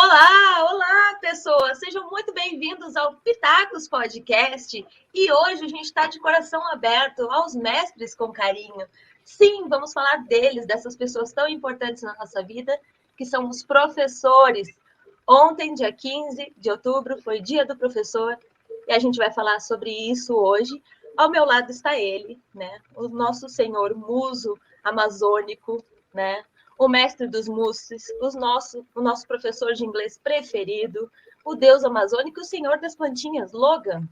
Olá, olá, pessoas! Sejam muito bem-vindos ao Pitacos Podcast. E hoje a gente está de coração aberto aos mestres com carinho. Sim, vamos falar deles, dessas pessoas tão importantes na nossa vida, que são os professores. Ontem, dia 15 de outubro, foi Dia do Professor, e a gente vai falar sobre isso hoje. Ao meu lado está ele, né? O nosso senhor muso amazônico, né? O mestre dos mousses, o nosso professor de inglês preferido, o deus amazônico, o senhor das plantinhas, Logan.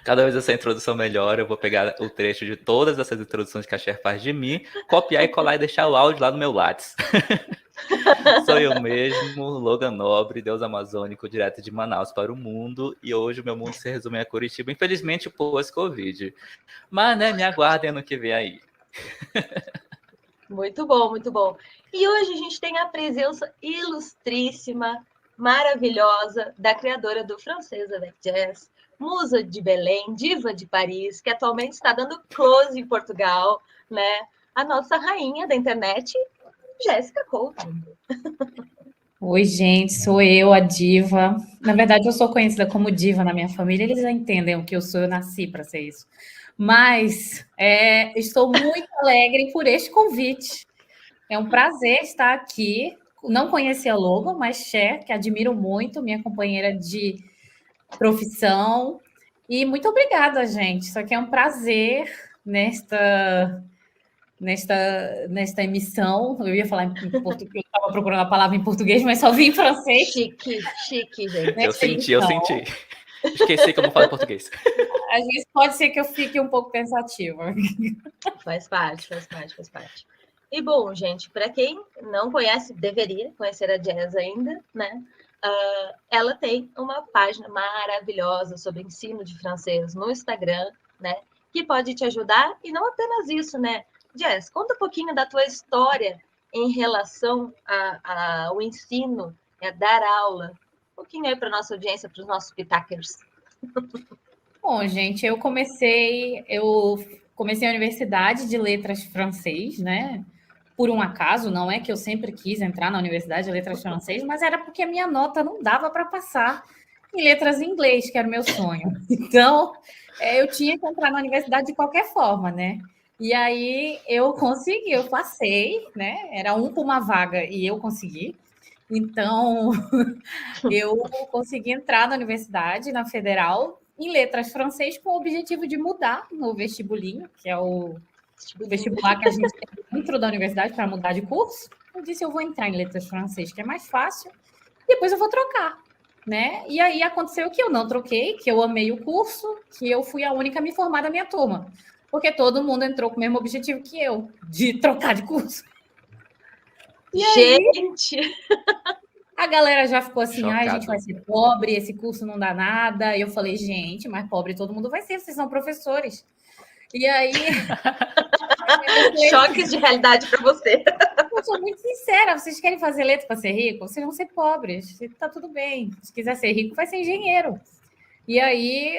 Cada vez essa introdução melhora, eu vou pegar o trecho de todas essas introduções que a Cher faz de mim, copiar e colar e deixar o áudio lá no meu Lattes. Sou eu mesmo, Logan Nobre, deus amazônico, direto de Manaus para o mundo, e hoje o meu mundo se resume a Curitiba, infelizmente pós-Covid. Mas, né, me aguardem no que vem aí. Muito bom, muito bom. E hoje a gente tem a presença ilustríssima, maravilhosa, da criadora do Francês avec Jazz, musa de Belém, diva de Paris, que atualmente está dando close em Portugal, né? A nossa rainha da internet, Jéssica Couto. Oi, gente, sou eu, a diva. Na verdade, eu sou conhecida como diva na minha família, eles já entendem o que eu sou, eu nasci para ser isso. Mas estou muito alegre por este convite. É um prazer estar aqui. Não conhecia a Logan, mas Cher, que admiro muito, minha companheira de profissão. E muito obrigada, gente. Isso aqui é um prazer nesta emissão. Eu ia falar em português, eu estava procurando a palavra em português, mas só vi em francês. Chique, gente. Eu senti. Esqueci como falar em português. Às vezes pode ser que eu fique um pouco pensativa. Faz parte. E bom, gente, para quem não conhece, deveria conhecer a Jazz ainda, né? Ela tem uma página maravilhosa sobre ensino de francês no Instagram, né? Que pode te ajudar, e não apenas isso, né? Jess, conta um pouquinho da tua história em relação ao ensino, a dar aula. Um pouquinho aí para nossa audiência, para os nossos pitacers. Bom, gente, eu comecei a Universidade de Letras Francês, né? Por um acaso, não é que eu sempre quis entrar na Universidade de Letras Francês, mas era porque a minha nota não dava para passar em letras em inglês, que era o meu sonho. Então, eu tinha que entrar na universidade de qualquer forma, né? E aí eu consegui, eu passei, né? Era um por uma vaga e eu consegui. Então, eu consegui entrar na universidade, na Federal, em letras francês, com o objetivo de mudar no vestibulinho, que é o vestibular que a gente tem dentro da universidade para mudar de curso. Eu disse, eu vou entrar em letras francês, que é mais fácil, depois eu vou trocar, né? E aí aconteceu que eu não troquei, que eu amei o curso, que eu fui a única a me formar da minha turma, porque todo mundo entrou com o mesmo objetivo que eu, de trocar de curso. E aí, gente, a galera já ficou assim, Chocado. a gente vai ser pobre, esse curso não dá nada. E eu falei, gente, mas pobre todo mundo vai ser, vocês são professores. E aí... choques de realidade para você. Eu sou muito sincera, vocês querem fazer letra para ser rico? Vocês vão ser pobres, tá tudo bem. Se quiser ser rico, vai ser engenheiro. E aí,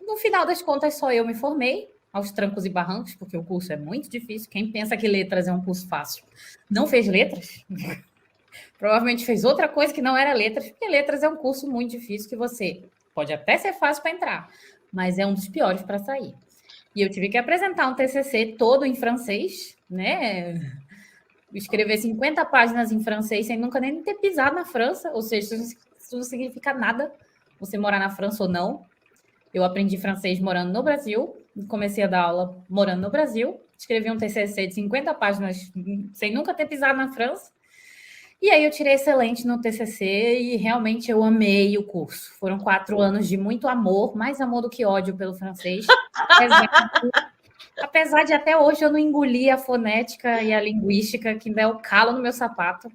no final das contas, só eu me formei, aos trancos e barrancos, porque o curso é muito difícil. Quem pensa que letras é um curso fácil, não fez letras. Provavelmente fez outra coisa que não era letras, porque letras é um curso muito difícil que você pode até ser fácil para entrar, mas é um dos piores para sair. E eu tive que apresentar um TCC todo em francês, né? Escrever 50 páginas em francês sem nunca nem ter pisado na França, ou seja, isso não significa nada, você morar na França ou não. Eu aprendi francês morando no Brasil, comecei a dar aula morando no Brasil, escrevi um TCC de 50 páginas sem nunca ter pisado na França, e aí eu tirei excelente no TCC e realmente eu amei o curso. Foram 4 anos de muito amor, mais amor do que ódio pelo francês. Apesar de até hoje eu não engolir a fonética e a linguística, que ainda é o calo no meu sapato.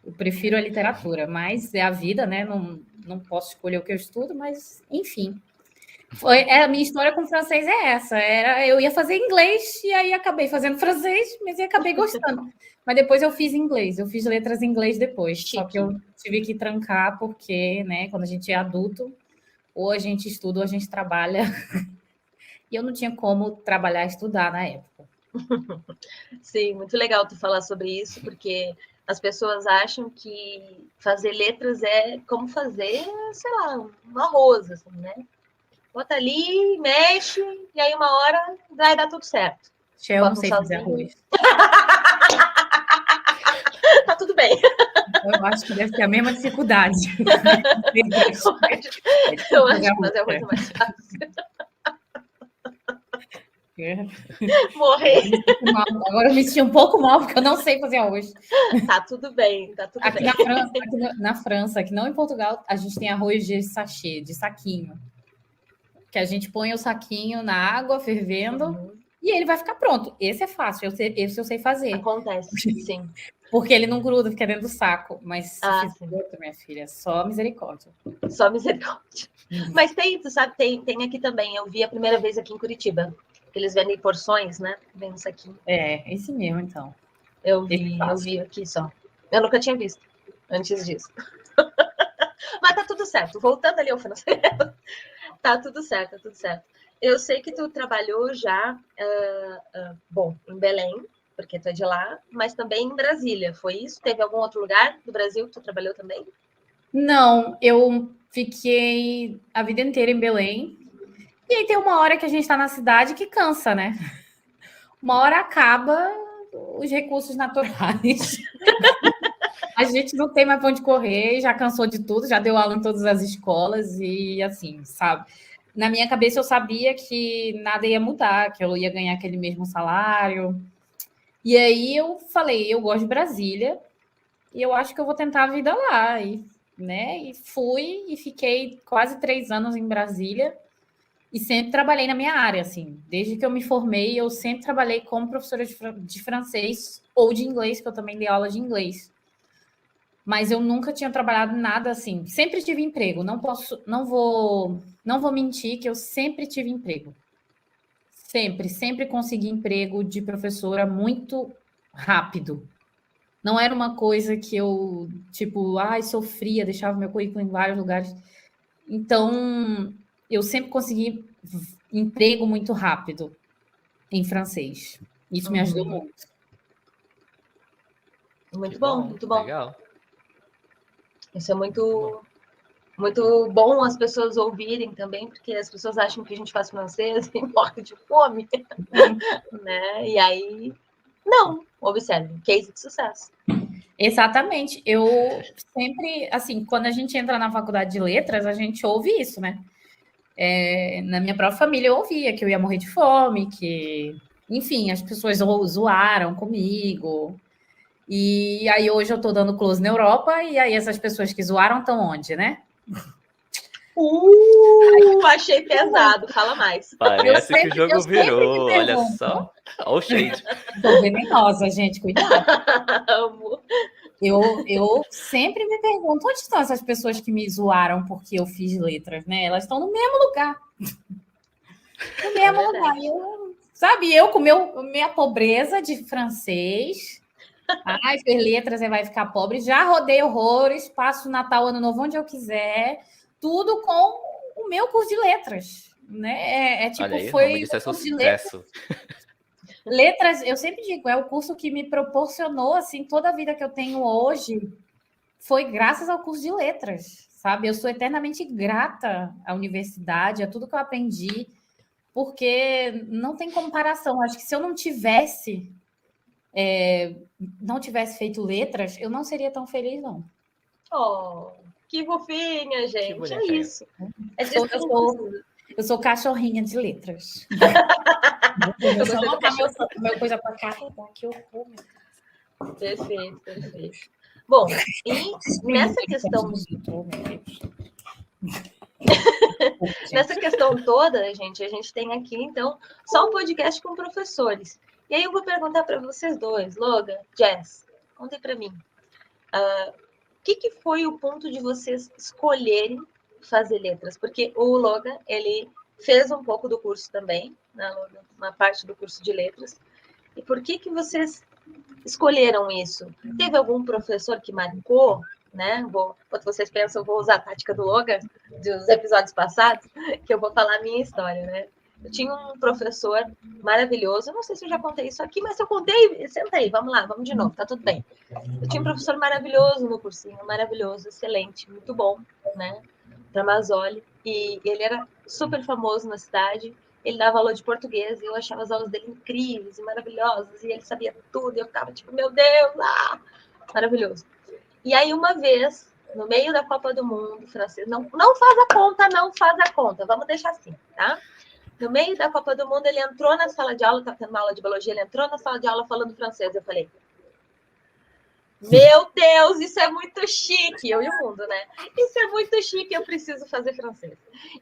Eu prefiro a literatura, mas é a vida, né? Não posso escolher o que eu estudo, mas enfim. A minha história com francês é essa. Eu ia fazer inglês e aí acabei fazendo francês, mas acabei gostando. Mas depois eu fiz inglês, eu fiz letras em inglês depois. Chique. Só que eu tive que trancar porque, né, quando a gente é adulto, ou a gente estuda ou a gente trabalha. E eu não tinha como trabalhar e estudar na época. Sim, muito legal tu falar sobre isso, porque as pessoas acham que fazer letras é como fazer, sei lá, um arroz, assim, né? Bota ali, mexe, e aí uma hora vai dar tudo certo. Eu não Bota um sei fazer salzinho. arroz. Tá tudo bem. Eu acho que deve ter a mesma dificuldade. Eu acho que fazer arroz é mais fácil. Morrer. Agora eu me senti um pouco mal, porque eu não sei fazer arroz. Tá tudo bem, tá tudo Aqui bem. na França, aqui não em Portugal, a gente tem arroz de sachê, de saquinho. Que a gente põe o saquinho na água, fervendo, e ele vai ficar pronto. Esse é fácil, esse eu sei fazer. Acontece, sim. Porque ele não gruda, fica dentro do saco. Mas se fizer sim. outro, minha filha, só misericórdia. Só misericórdia. Mas tem, tu sabe, tem aqui também. Eu vi a primeira vez aqui em Curitiba. Eles vendem porções, né? Vem um saquinho. É, esse mesmo, então. Eu vi aqui só. Eu nunca tinha visto antes disso. Mas tá tudo certo. Voltando ali ao financeiro, tá tudo certo, tá tudo certo. Eu sei que tu trabalhou já, bom, em Belém, porque tu é de lá, mas também em Brasília, foi isso? Teve algum outro lugar do Brasil que tu trabalhou também? Não, eu fiquei a vida inteira em Belém. E aí tem uma hora que a gente está na cidade que cansa, né? Uma hora acaba os recursos naturais. A gente não tem mais pra onde correr, já cansou de tudo, já deu aula em todas as escolas e assim, sabe? Na minha cabeça eu sabia que nada ia mudar, que eu ia ganhar aquele mesmo salário. E aí eu falei, eu gosto de Brasília e eu acho que eu vou tentar a vida lá. E, né? E fui e fiquei quase 3 anos em Brasília e sempre trabalhei na minha área, assim. Desde que eu me formei, eu sempre trabalhei como professora de francês ou de inglês, que eu também dei aula de inglês. Mas eu nunca tinha trabalhado nada assim. Sempre tive emprego. Não vou mentir que eu sempre tive emprego. Sempre consegui emprego de professora muito rápido. Não era uma coisa que eu, tipo, sofria, deixava meu currículo em vários lugares. Então, eu sempre consegui emprego muito rápido em francês. Isso me ajudou muito. Muito bom, muito bom. Legal. Isso é muito bom as pessoas ouvirem também, porque as pessoas acham que a gente faz francês e morre de fome, né? E aí, não, observe, case de sucesso. Exatamente. Eu sempre, assim, quando a gente entra na faculdade de letras, a gente ouve isso, né? Na minha própria família eu ouvia que eu ia morrer de fome, que, enfim, as pessoas zoaram comigo. E aí hoje eu tô dando close na Europa, e aí essas pessoas que zoaram estão onde, né? Achei pesado, fala mais. Parece que o jogo virou, olha só. Olha o shade. Tô venenosa, gente, cuidado. Amo. Eu sempre me pergunto onde estão essas pessoas que me zoaram porque eu fiz letras, né? Elas estão no mesmo lugar. No mesmo lugar. Eu com minha pobreza de francês. Fez letras, vai ficar pobre. Já rodei horrores, passo o Natal, Ano Novo, onde eu quiser. Tudo com o meu curso de letras. Né? Olha aí, foi o nome disso é sucesso. Letras, eu sempre digo, é o curso que me proporcionou, assim, toda a vida que eu tenho hoje foi graças ao curso de letras, sabe? Eu sou eternamente grata à universidade, a tudo que eu aprendi, porque não tem comparação. Acho que se eu não tivesse feito letras, eu não seria tão feliz, não. Oh, que fofinha, gente. É isso. Eu sou cachorrinha de letras. Eu só botar meu coisa para carregar, que horror. Perfeito. Bom, e nessa questão... Nessa questão toda, gente, a gente tem aqui, então, só um podcast com professores. E aí eu vou perguntar para vocês dois, Logan, Jess, contem para mim. O que foi o ponto de vocês escolherem fazer letras? Porque o Logan, ele fez um pouco do curso também, né, Logan? Uma parte do curso de letras. E por que vocês escolheram isso? Teve algum professor que marcou, né? Enquanto vocês pensam, eu vou usar a tática do Logan dos episódios passados, que eu vou falar a minha história, né? Eu tinha um professor maravilhoso, não sei se eu já contei isso aqui, mas se eu contei, senta aí, vamos lá, vamos de novo, tá tudo bem. Eu tinha um professor maravilhoso no cursinho, maravilhoso, excelente, muito bom, né? Tramasoli, e ele era super famoso na cidade. Ele dava aula de português e eu achava as aulas dele incríveis e maravilhosas, e ele sabia tudo, e eu ficava tipo, meu Deus, maravilhoso. E aí, uma vez, no meio da Copa do Mundo, francês, não faz a conta, não faz a conta, vamos deixar assim, tá? No meio da Copa do Mundo, ele entrou na sala de aula, estava tendo uma aula de biologia, ele entrou na sala de aula falando francês. Eu falei, meu Deus, isso é muito chique. Eu e o mundo, né? Isso é muito chique, eu preciso fazer francês.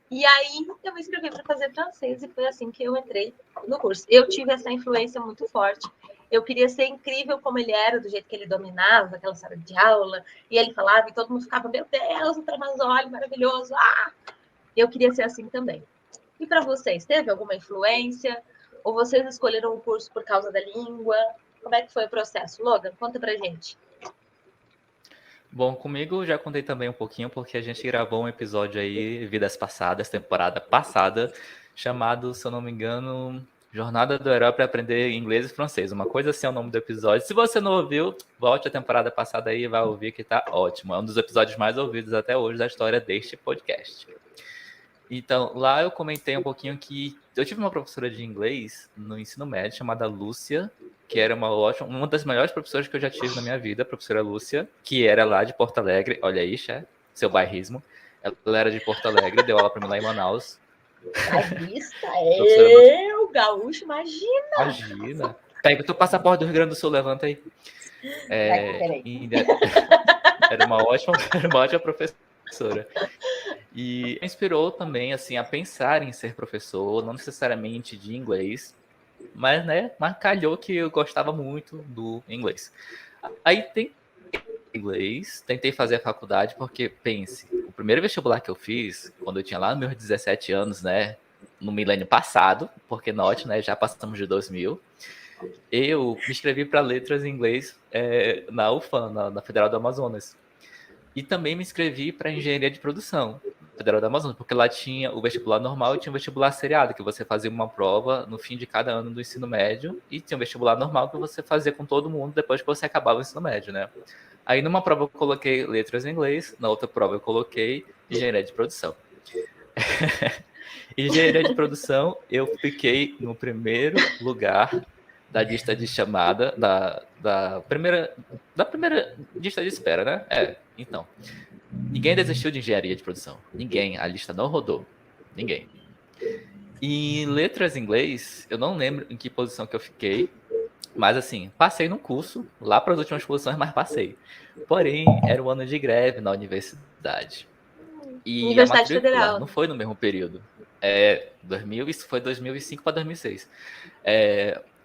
E aí, eu me inscrevi para fazer francês e foi assim que eu entrei no curso. Eu tive essa influência muito forte. Eu queria ser incrível como ele era, do jeito que ele dominava aquela sala de aula. E ele falava e todo mundo ficava, meu Deus, o Tramasoli, maravilhoso. Eu queria ser assim também. E para vocês, teve alguma influência? Ou vocês escolheram o curso por causa da língua? Como é que foi o processo? Logan, conta pra gente. Bom, comigo já contei também um pouquinho, porque a gente gravou um episódio aí, Vidas Passadas, temporada passada, chamado, se eu não me engano, Jornada do Herói para Aprender Inglês e Francês. Uma coisa assim é o nome do episódio. Se você não ouviu, volte à temporada passada aí e vai ouvir que tá ótimo. É um dos episódios mais ouvidos até hoje da história deste podcast. Então, lá eu comentei um pouquinho que eu tive uma professora de inglês no ensino médio chamada Lúcia, que era uma das melhores professoras que eu já tive na minha vida, a professora Lúcia, que era lá de Porto Alegre. Olha aí, seu bairrismo. Ela era de Porto Alegre, deu aula para mim lá em Manaus. Bairrista o gaúcho, imagina! Imagina. Pega o teu passaporte do Rio Grande do Sul, levanta aí. Era uma ótima professora. E me inspirou também assim a pensar em ser professor, não necessariamente de inglês, mas calhou que eu gostava muito do inglês. Aí tentei inglês, tentei fazer a faculdade, porque pense, o primeiro vestibular que eu fiz, quando eu tinha lá meus 17 anos, né, no milênio passado, porque note, né, já passamos de 2000, eu me inscrevi para letras em inglês na UFAM, na Federal do Amazonas. E também me inscrevi para engenharia de produção, Federal do Amazonas, porque lá tinha o vestibular normal e tinha o vestibular seriado, que você fazia uma prova no fim de cada ano do ensino médio, e tinha o vestibular normal que você fazia com todo mundo depois que você acabava o ensino médio, né? Aí numa prova eu coloquei letras em inglês, na outra prova eu coloquei engenharia de produção. Engenharia de produção, eu fiquei no primeiro lugar da lista de chamada, da primeira lista de espera, né? Então. Ninguém desistiu de engenharia de produção. Ninguém. A lista não rodou. Ninguém. E letras em inglês, eu não lembro em que posição que eu fiquei, mas assim, passei no curso, lá para as últimas posições, mas passei. Porém, era um ano de greve na universidade. E Universidade a matrícula Federal. não foi no mesmo período. Isso foi 2005 para 2006.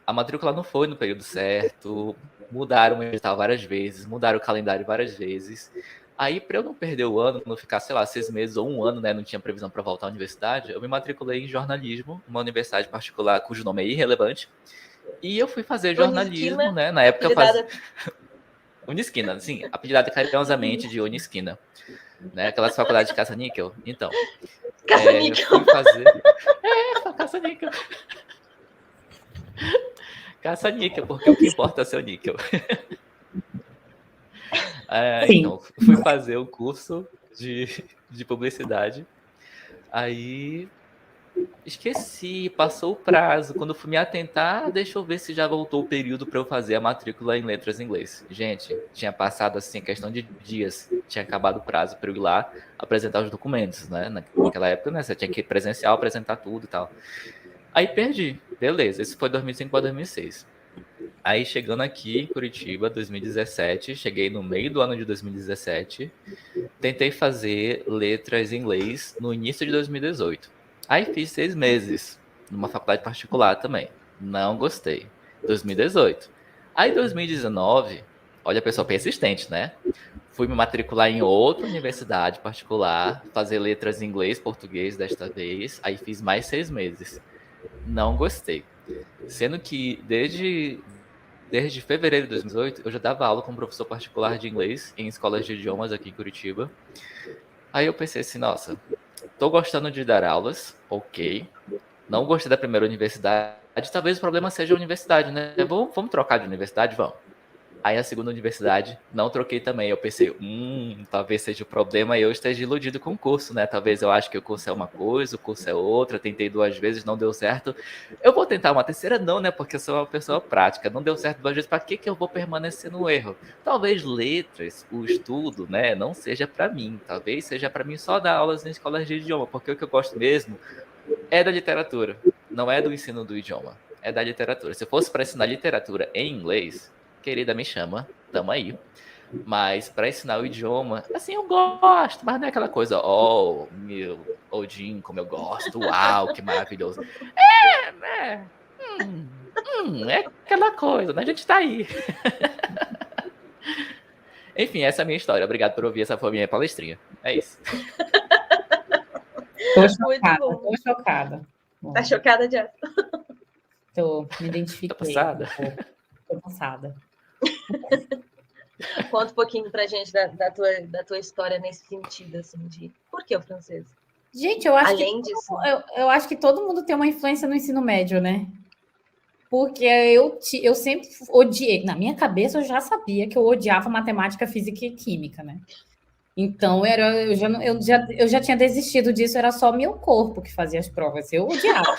A matrícula não foi no período certo, mudaram o edital várias vezes, mudaram o calendário várias vezes. Aí, para eu não perder o ano, não ficar, sei lá, 6 meses ou um ano, né, não tinha previsão para voltar à universidade, eu me matriculei em jornalismo, uma universidade particular cujo nome é irrelevante. E eu fui fazer jornalismo, Unisquina, né? Na época eu fazia. apelidada- Unisquina, sim, apelidada carinhosamente de Unisquina. Né? Aquelas faculdades de caça-níquel. Então, Caça-níquel. fui fazer. Caça-níquel. Caça-níquel, porque o que importa é ser o níquel. Então, fui fazer o curso de publicidade. Aí esqueci, passou o prazo. Quando fui me atentar, deixa eu ver se já voltou o período para eu fazer a matrícula em letras em inglês. Gente, tinha passado assim, questão de dias, tinha acabado o prazo para eu ir lá apresentar os documentos, né? Naquela época, né? Você tinha que ir presencial, apresentar tudo e tal. Aí perdi, beleza. Esse foi 2005 para 2006. Aí chegando aqui em Curitiba, 2017, cheguei no meio do ano de 2017, tentei fazer letras em inglês no início de 2018. Aí fiz 6 meses, numa faculdade particular também. Não gostei. 2018. Aí 2019, olha a pessoa persistente, né? Fui me matricular em outra universidade particular, fazer letras em inglês, português desta vez. Aí fiz mais 6 meses. Não gostei. Sendo que desde fevereiro de 2018, eu já dava aula como professor particular de inglês em escolas de idiomas aqui em Curitiba. Aí eu pensei assim, nossa, tô gostando de dar aulas, ok, não gostei da primeira universidade, talvez o problema seja a universidade, né? Vamos trocar de universidade? Vamos. Aí a segunda universidade, não troquei também. Eu pensei, talvez seja o problema e eu esteja iludido com o curso, né? Talvez eu acho que o curso é uma coisa, o curso é outra. Tentei 2 vezes, não deu certo. Eu vou tentar uma terceira, não, né? Porque eu sou uma pessoa prática. Não deu certo 2 vezes, para que eu vou permanecer no erro? Talvez letras, o estudo, né? Não seja para mim. Talvez seja para mim só dar aulas em escolas de idioma, porque o que eu gosto mesmo é da literatura. Não é do ensino do idioma, é da literatura. Se fosse para ensinar literatura em inglês, querida, me chama, tamo aí. Mas para ensinar o idioma, assim, eu gosto, mas não é aquela coisa, oh, meu Odin, como eu gosto, uau, que maravilhoso. É aquela coisa, né? A gente tá aí. Enfim, essa é a minha história. Obrigado por ouvir, essa foi a minha palestrinha. É isso. Tô chocada. Tá chocada, Jess? Me identifiquei. Tá passada? Tô passada. Conta um pouquinho pra gente da tua história nesse sentido, assim, de por que o francês? Gente, eu acho Além disso. eu acho que todo mundo tem uma influência no ensino médio, né? Porque eu sempre odiei. Na minha cabeça, eu já sabia que eu odiava matemática, física e química, né? Então, eu já tinha desistido disso, era só meu corpo que fazia as provas. Eu odiava.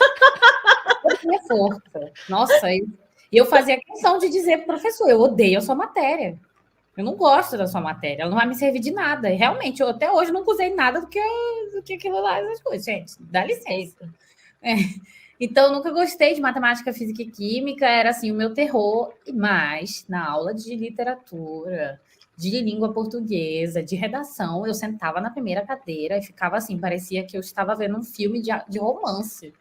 Eu tinha força. Nossa, e eu fazia questão de dizer para o professor, eu odeio a sua matéria. Eu não gosto da sua matéria, ela não vai me servir de nada. E realmente, eu até hoje não usei nada do que aquilo lá, essas coisas. Gente, dá licença. Então, eu nunca gostei de matemática, física e química, era assim o meu terror. Mas, na aula de literatura, de língua portuguesa, de redação, eu sentava na primeira cadeira e ficava assim, parecia que eu estava vendo um filme de romance,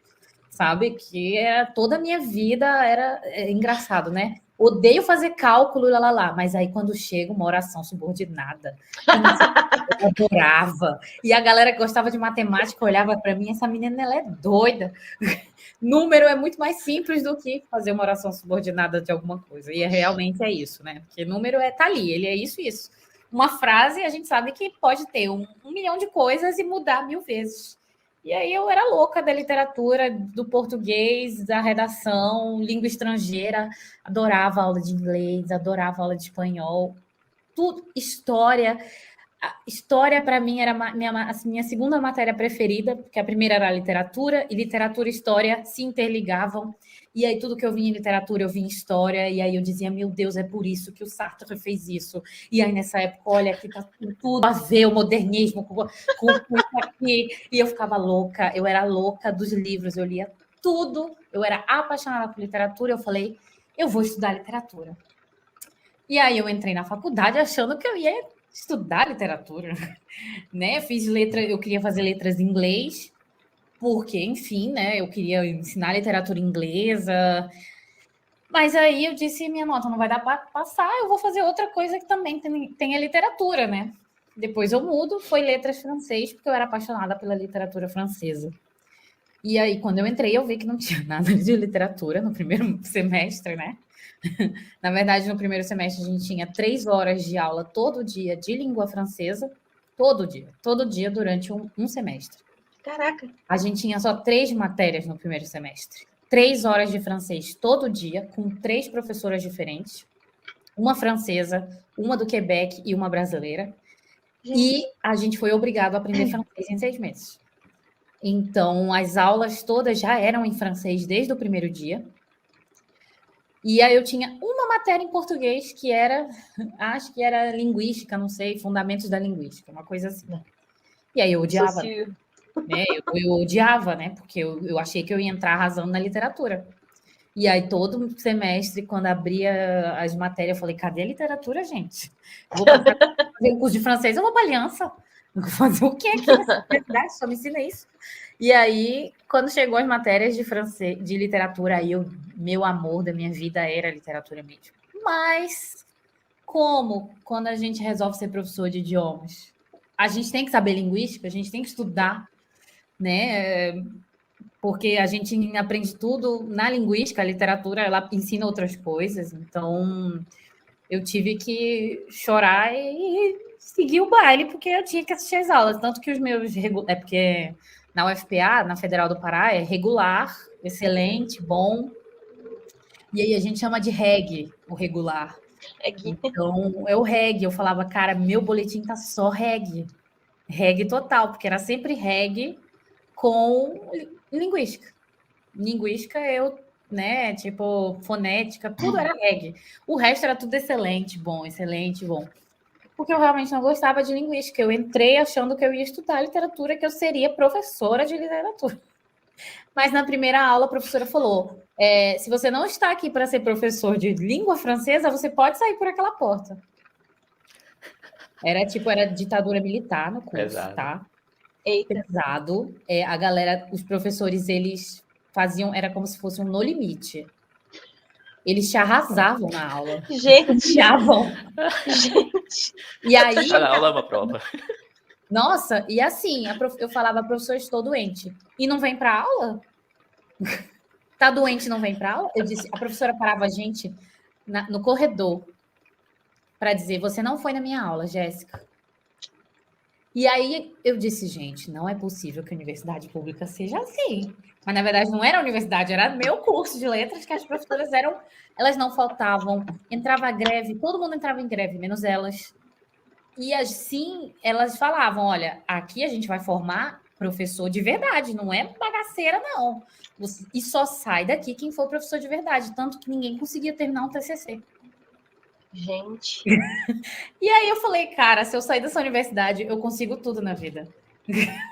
sabe? Que era toda a minha vida, era engraçado, né? Odeio fazer cálculo, mas aí quando chega uma oração subordinada, eu adorava. E a galera que gostava de matemática olhava para mim, essa menina, ela é doida. Número é muito mais simples do que fazer uma oração subordinada de alguma coisa. E realmente é isso, né? Porque número tá ali, ele é isso. Uma frase, a gente sabe que pode ter um milhão de coisas e mudar 1000 vezes. E aí eu era louca da literatura, do português, da redação, língua estrangeira, adorava aula de inglês, adorava aula de espanhol, tudo, história. História, para mim, era a minha segunda matéria preferida, porque a primeira era literatura, e literatura e história se interligavam. E aí, tudo que eu via em literatura, eu via em história, e aí eu dizia, meu Deus, é por isso que o Sartre fez isso. E aí, nessa época, olha, aqui tá tudo a ver, o modernismo com isso aqui. E eu ficava louca, eu era louca dos livros, eu lia tudo, eu era apaixonada por literatura, eu falei, eu vou estudar literatura. E aí, eu entrei na faculdade achando que eu ia estudar literatura, né? Eu queria fazer letras em inglês, porque, enfim, né? Eu queria ensinar literatura inglesa. Mas aí eu disse, minha nota não vai dar para passar, eu vou fazer outra coisa que também tenha literatura, né? Depois eu mudo, foi letras francês, porque eu era apaixonada pela literatura francesa. E aí, quando eu entrei, eu vi que não tinha nada de literatura no primeiro semestre, né? Na verdade, no primeiro semestre, a gente tinha 3 horas de aula todo dia de língua francesa, todo dia durante um semestre. Caraca! A gente tinha só 3 matérias no primeiro semestre. 3 horas de francês todo dia, com 3 professoras diferentes, uma francesa, uma do Quebec e uma brasileira. E a gente foi obrigado a aprender francês em 6 meses. Então, as aulas todas já eram em francês desde o primeiro dia. E aí eu tinha uma matéria em português que era, acho que era linguística, não sei, fundamentos da linguística, uma coisa assim. E aí eu odiava, né? Eu odiava, né? Porque eu achei que eu ia entrar arrasando na literatura. E aí todo semestre, quando abria as matérias, eu falei, cadê a literatura, gente? Vou fazer um curso de francês, eu vou para Aliança. Vou fazer o que aqui nessa universidade? Só me ensina isso. E aí, quando chegou as matérias de francês, de literatura, aí meu amor da minha vida era literatura mesmo. Mas, quando a gente resolve ser professor de idiomas? A gente tem que saber linguística, a gente tem que estudar, né? Porque a gente aprende tudo na linguística, a literatura, ela ensina outras coisas. Então, eu tive que chorar e seguir o baile, porque eu tinha que assistir as aulas. Tanto que os meus... porque Na UFPA, na Federal do Pará, é regular, excelente, bom. E aí a gente chama de reg, o regular. Então, é o reg. Eu falava, cara, meu boletim tá só reg. Reg total, porque era sempre reg com linguística. Linguística, né, tipo, fonética, tudo era reg. O resto era tudo excelente, bom. Porque eu realmente não gostava de linguística. Eu entrei achando que eu ia estudar literatura, que eu seria professora de literatura. Mas na primeira aula a professora falou, se você não está aqui para ser professor de língua francesa, você pode sair por aquela porta. Era ditadura militar no curso, Pesado. tá? Eita. Pesado. A galera, os professores, eles faziam, era como se fosse um no limite. Eles te arrasavam na aula. Gente. Gente. E aí... Cada aula é uma prova. Nossa, e assim, eu falava, professor, estou doente. E não vem para aula? Tá doente e não vem para aula? Eu disse, a professora parava a gente no corredor para dizer, você não foi na minha aula, Jéssica. E aí eu disse, gente, não é possível que a universidade pública seja assim. Mas, na verdade, não era a universidade, era meu curso de letras, que as professoras elas não faltavam. Entrava greve, todo mundo entrava em greve, menos elas. E assim, elas falavam, olha, aqui a gente vai formar professor de verdade, não é bagaceira, não. E só sai daqui quem for professor de verdade. Tanto que ninguém conseguia terminar um TCC. Gente. E aí eu falei, cara, se eu sair dessa universidade, eu consigo tudo na vida.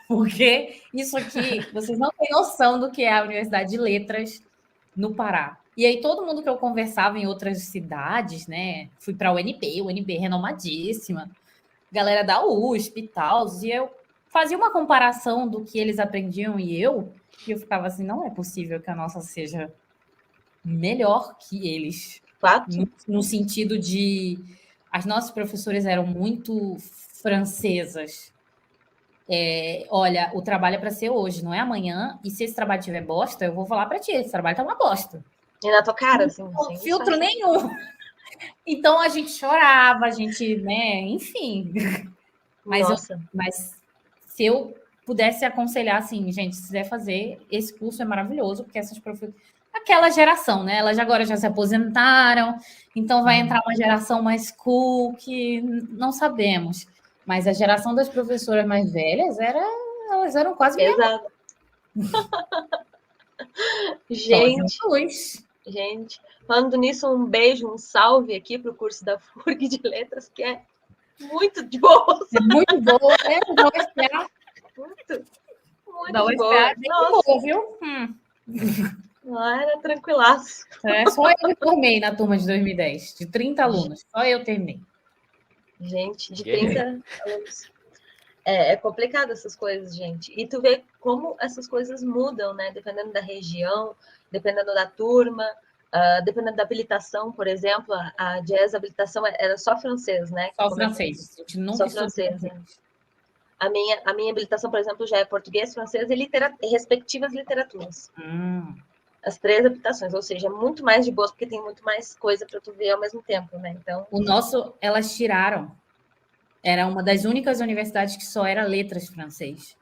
Porque isso aqui, vocês não têm noção do que é a Universidade de Letras no Pará. E aí todo mundo que eu conversava em outras cidades, né? Fui para a UNB renomadíssima, galera da USP e tal, e eu fazia uma comparação do que eles aprendiam e eu ficava assim, não é possível que a nossa seja melhor que eles. No sentido de... As nossas professoras eram muito francesas. Olha, o trabalho é para ser hoje, não é amanhã. E se esse trabalho tiver bosta, eu vou falar para ti, esse trabalho tá uma bosta. E na tua cara, assim. Não filtro nenhum. Então, a gente chorava, a gente, né, enfim. Mas se eu pudesse aconselhar, assim, gente, se quiser fazer, esse curso é maravilhoso, porque essas professoras... Aquela geração, né? Elas agora já se aposentaram, então vai entrar uma geração mais cool, que não sabemos. Mas a geração das professoras mais velhas, elas eram quase... Exato. Gente, falando nisso, um beijo, um salve aqui para o curso da FURG de Letras, que é muito de boa. É muito boa, da UFPA. Muito da de UFPA boa. É bem boa, viu? Lá era tranquilaço. Só eu me formei na turma de 2010, de 30 alunos. Só eu terminei. Gente, de 30 alunos. É complicado essas coisas, gente. E tu vê como essas coisas mudam, né? Dependendo da região, dependendo da turma, dependendo da habilitação, por exemplo. A Jazz, a habilitação era só francês, né? Só francês. A gente nunca só francês. A minha habilitação, por exemplo, já é português, francês e respectivas literaturas. As 3 habilitações, ou seja, é muito mais de boas, porque tem muito mais coisa para tu ver ao mesmo tempo, né? Então... O nosso, elas tiraram. Era uma das únicas universidades que só era letras francês.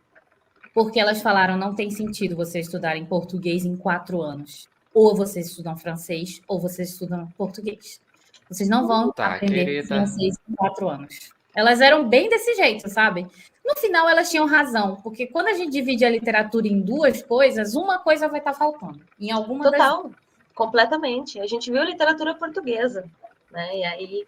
Porque elas falaram, não tem sentido você estudar em português em 4 anos. Ou vocês estudam francês, ou vocês estudam português. Vocês não vão aprender francês em 4 anos. Elas eram bem desse jeito, sabe? No final, elas tinham razão, porque quando a gente divide a literatura em 2 coisas, uma coisa vai estar faltando. Em alguma completamente. A gente viu literatura portuguesa, né? E aí,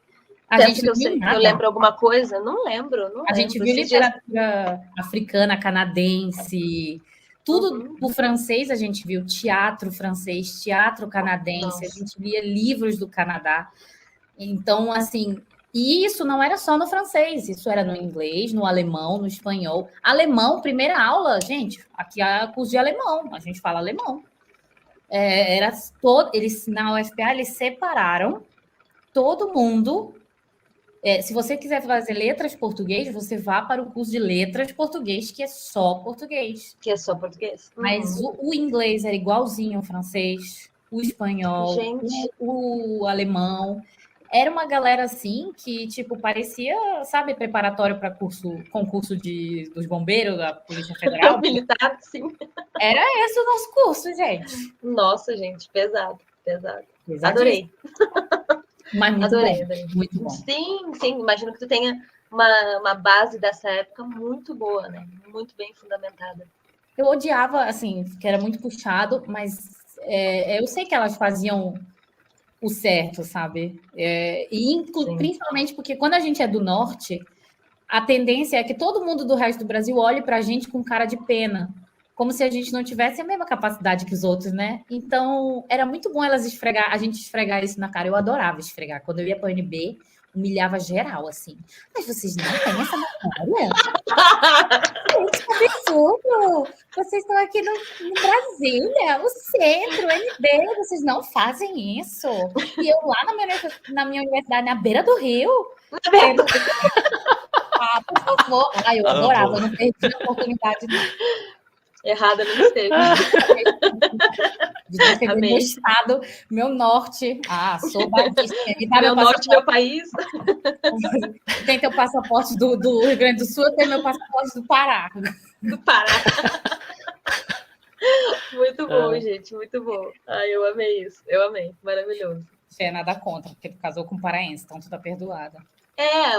eu lembro alguma coisa? Não lembro. A gente viu literatura africana, canadense, tudo do francês a gente viu. Teatro francês, teatro canadense, a gente via livros do Canadá. Então, assim... E isso não era só no francês, isso era no inglês, no alemão, no espanhol. Alemão, primeira aula, gente, aqui é curso de alemão, a gente fala alemão. Eles, na UFPA, eles separaram todo mundo. Se você quiser fazer letras português, você vá para o curso de letras português, que é só português. Mas o inglês era igualzinho ao francês, o espanhol, o alemão... era uma galera assim que, tipo, parecia, sabe, preparatório para concurso dos bombeiros da Polícia Federal. Militar, sim. Era esse o nosso curso, gente. Nossa, gente, pesado. Pesadíssimo. Adorei. Mas muito Adorei. bom. Muito bom. Sim, imagino que tu tenha uma base dessa época muito boa, né? Muito bem fundamentada. Eu odiava, assim, que era muito puxado, mas eu sei que elas faziam o certo, sabe? Principalmente porque quando a gente é do norte, a tendência é que todo mundo do resto do Brasil olhe para a gente com cara de pena, como se a gente não tivesse a mesma capacidade que os outros, né? Então, era muito bom a gente esfregar isso na cara. Eu adorava esfregar. Quando eu ia para o UNB, humilhava geral, assim. Mas vocês não têm essa matéria? Gente, que absurdo! Vocês estão aqui no Brasília, o centro, o UNB, vocês não fazem isso. E eu lá na minha universidade, na beira do rio. Por favor. Eu adorava, eu não perdi a oportunidade, não. Errada não esteve. De ter demonstrado meu norte. Sou batista. Meu norte, meu país. Tem teu passaporte do Rio Grande do Sul, eu tenho meu passaporte do Pará. Do Pará. Muito bom, gente, muito bom. Eu amei isso. Eu amei. Maravilhoso. Você é nada contra, porque tu casou com um paraense, então tu tá perdoada.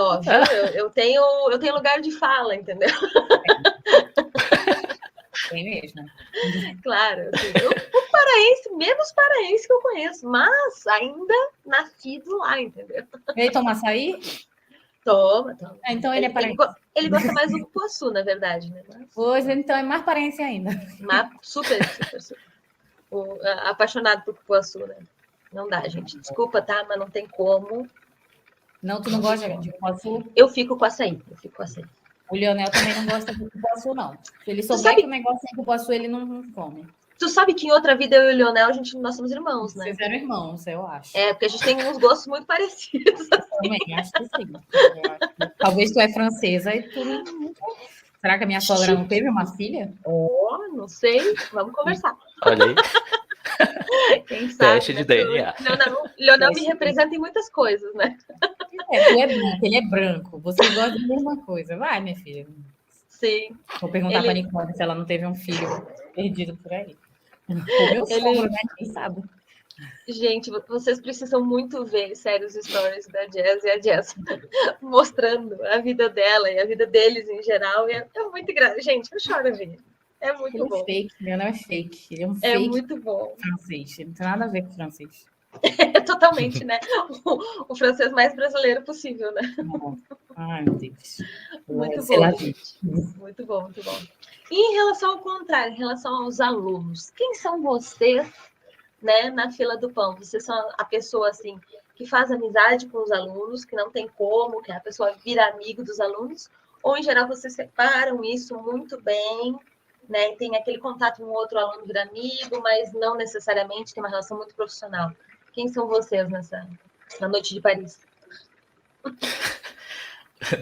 Óbvio. Eu tenho lugar de fala, entendeu? Tem mesmo. Claro. Assim, o paraense, menos paraense que eu conheço, mas ainda nascido lá, entendeu? Ele toma açaí? Toma. Então ele é paraense. Ele gosta mais do cupuaçu, na verdade, né? Pois, então é mais paraense ainda. Mas super. Apaixonado por cupuaçu, né? Não dá, gente. Desculpa, tá? Mas não tem como. Não, tu não gosta de cupuaçu? Eu fico com açaí. O Lionel também não gosta de cupuaçu, não. Se ele souber que o negócio é cupuaçu, ele não come. Tu sabe que em outra vida eu e o Lionel, nós somos irmãos, né? Vocês eram irmãos, eu acho. Porque a gente tem uns gostos muito parecidos. Assim. Também, acho que sim. Talvez tu é francesa e tu não... Será que a minha sogra não teve uma filha? Não sei. Vamos conversar. Olha aí. Quem sabe? Teste de DNA. Leonel me representa em muitas coisas, né? Tu é branco, ele é branco. Vocês gostam da mesma coisa. Vai, minha filha. Sim. Vou perguntar para a Nicole se ela não teve um filho perdido por aí. O meu sogro, né? Quem sabe? Gente, vocês precisam muito ver sérios stories da Jazz e a Jazz mostrando a vida dela e a vida deles em geral. E é muito engraçado. Gente, eu choro, gente. É muito ele bom. É fake, meu não é fake. Ele é um fake. É muito bom. Francês. Ele não tem nada a ver com francês. Totalmente, né? O francês mais brasileiro possível, né? Ai, meu Deus. Muito bom, gente. Muito bom. E em relação ao contrário, em relação aos alunos, quem são vocês, né, na fila do pão? Vocês são a pessoa, assim, que faz amizade com os alunos, que não tem como, que a pessoa vira amigo dos alunos? Ou, em geral, vocês separam isso muito bem, né? Tem aquele contato com outro aluno vira amigo, mas não necessariamente tem uma relação muito profissional. Quem são vocês na noite de Paris?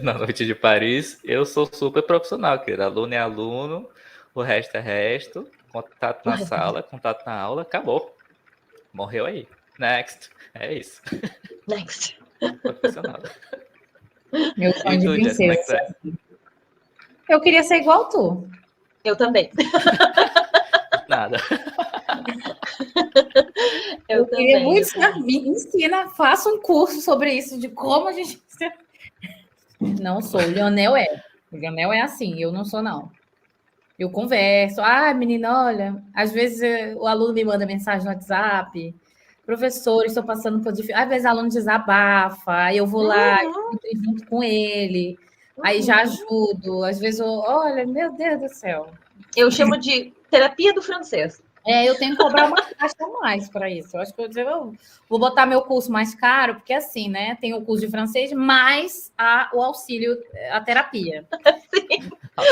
Na noite de Paris, eu sou super profissional, querido. Aluno é aluno, o resto é resto. Contato na sala, contato na aula, acabou. Morreu aí. Next. É isso. Next. Profissional. Meu sonho de princesa. Eu queria ser igual tu. Eu também. Nada. Eu queria muito ensina, faça um curso sobre isso, de como a gente... Não sou, o Lionel é. O Lionel é assim, eu não sou, não. Eu converso. Menina, olha, às vezes o aluno me manda mensagem no WhatsApp. Professor, estou passando por dificuldade. Às vezes o aluno desabafa, aí eu vou lá junto com ele, aí já ajudo. Às vezes olha, meu Deus do céu. Eu chamo de terapia do francês. Eu tenho que cobrar uma taxa a mais para isso. Eu acho que eu vou botar meu curso mais caro, porque assim, né? Tem o curso de francês, mais o auxílio, a terapia. Sim.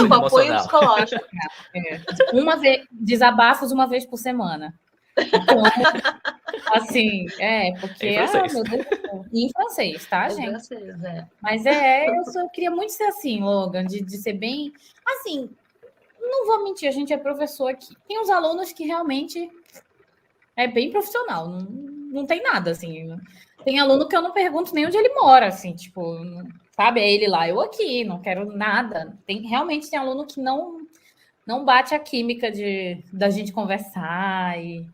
O apoio psicológico. Desabafos uma vez por semana. Então, assim, porque... meu Deus, em francês, tá, gente? Em francês, Mas eu queria muito ser assim, Logan, de ser bem... Assim, não vou mentir, a gente é professor aqui. Tem uns alunos que realmente é bem profissional, não tem nada, assim. Tem aluno que eu não pergunto nem onde ele mora, assim, tipo, sabe? É ele lá, eu aqui, não quero nada. Realmente tem aluno que não bate a química da gente conversar e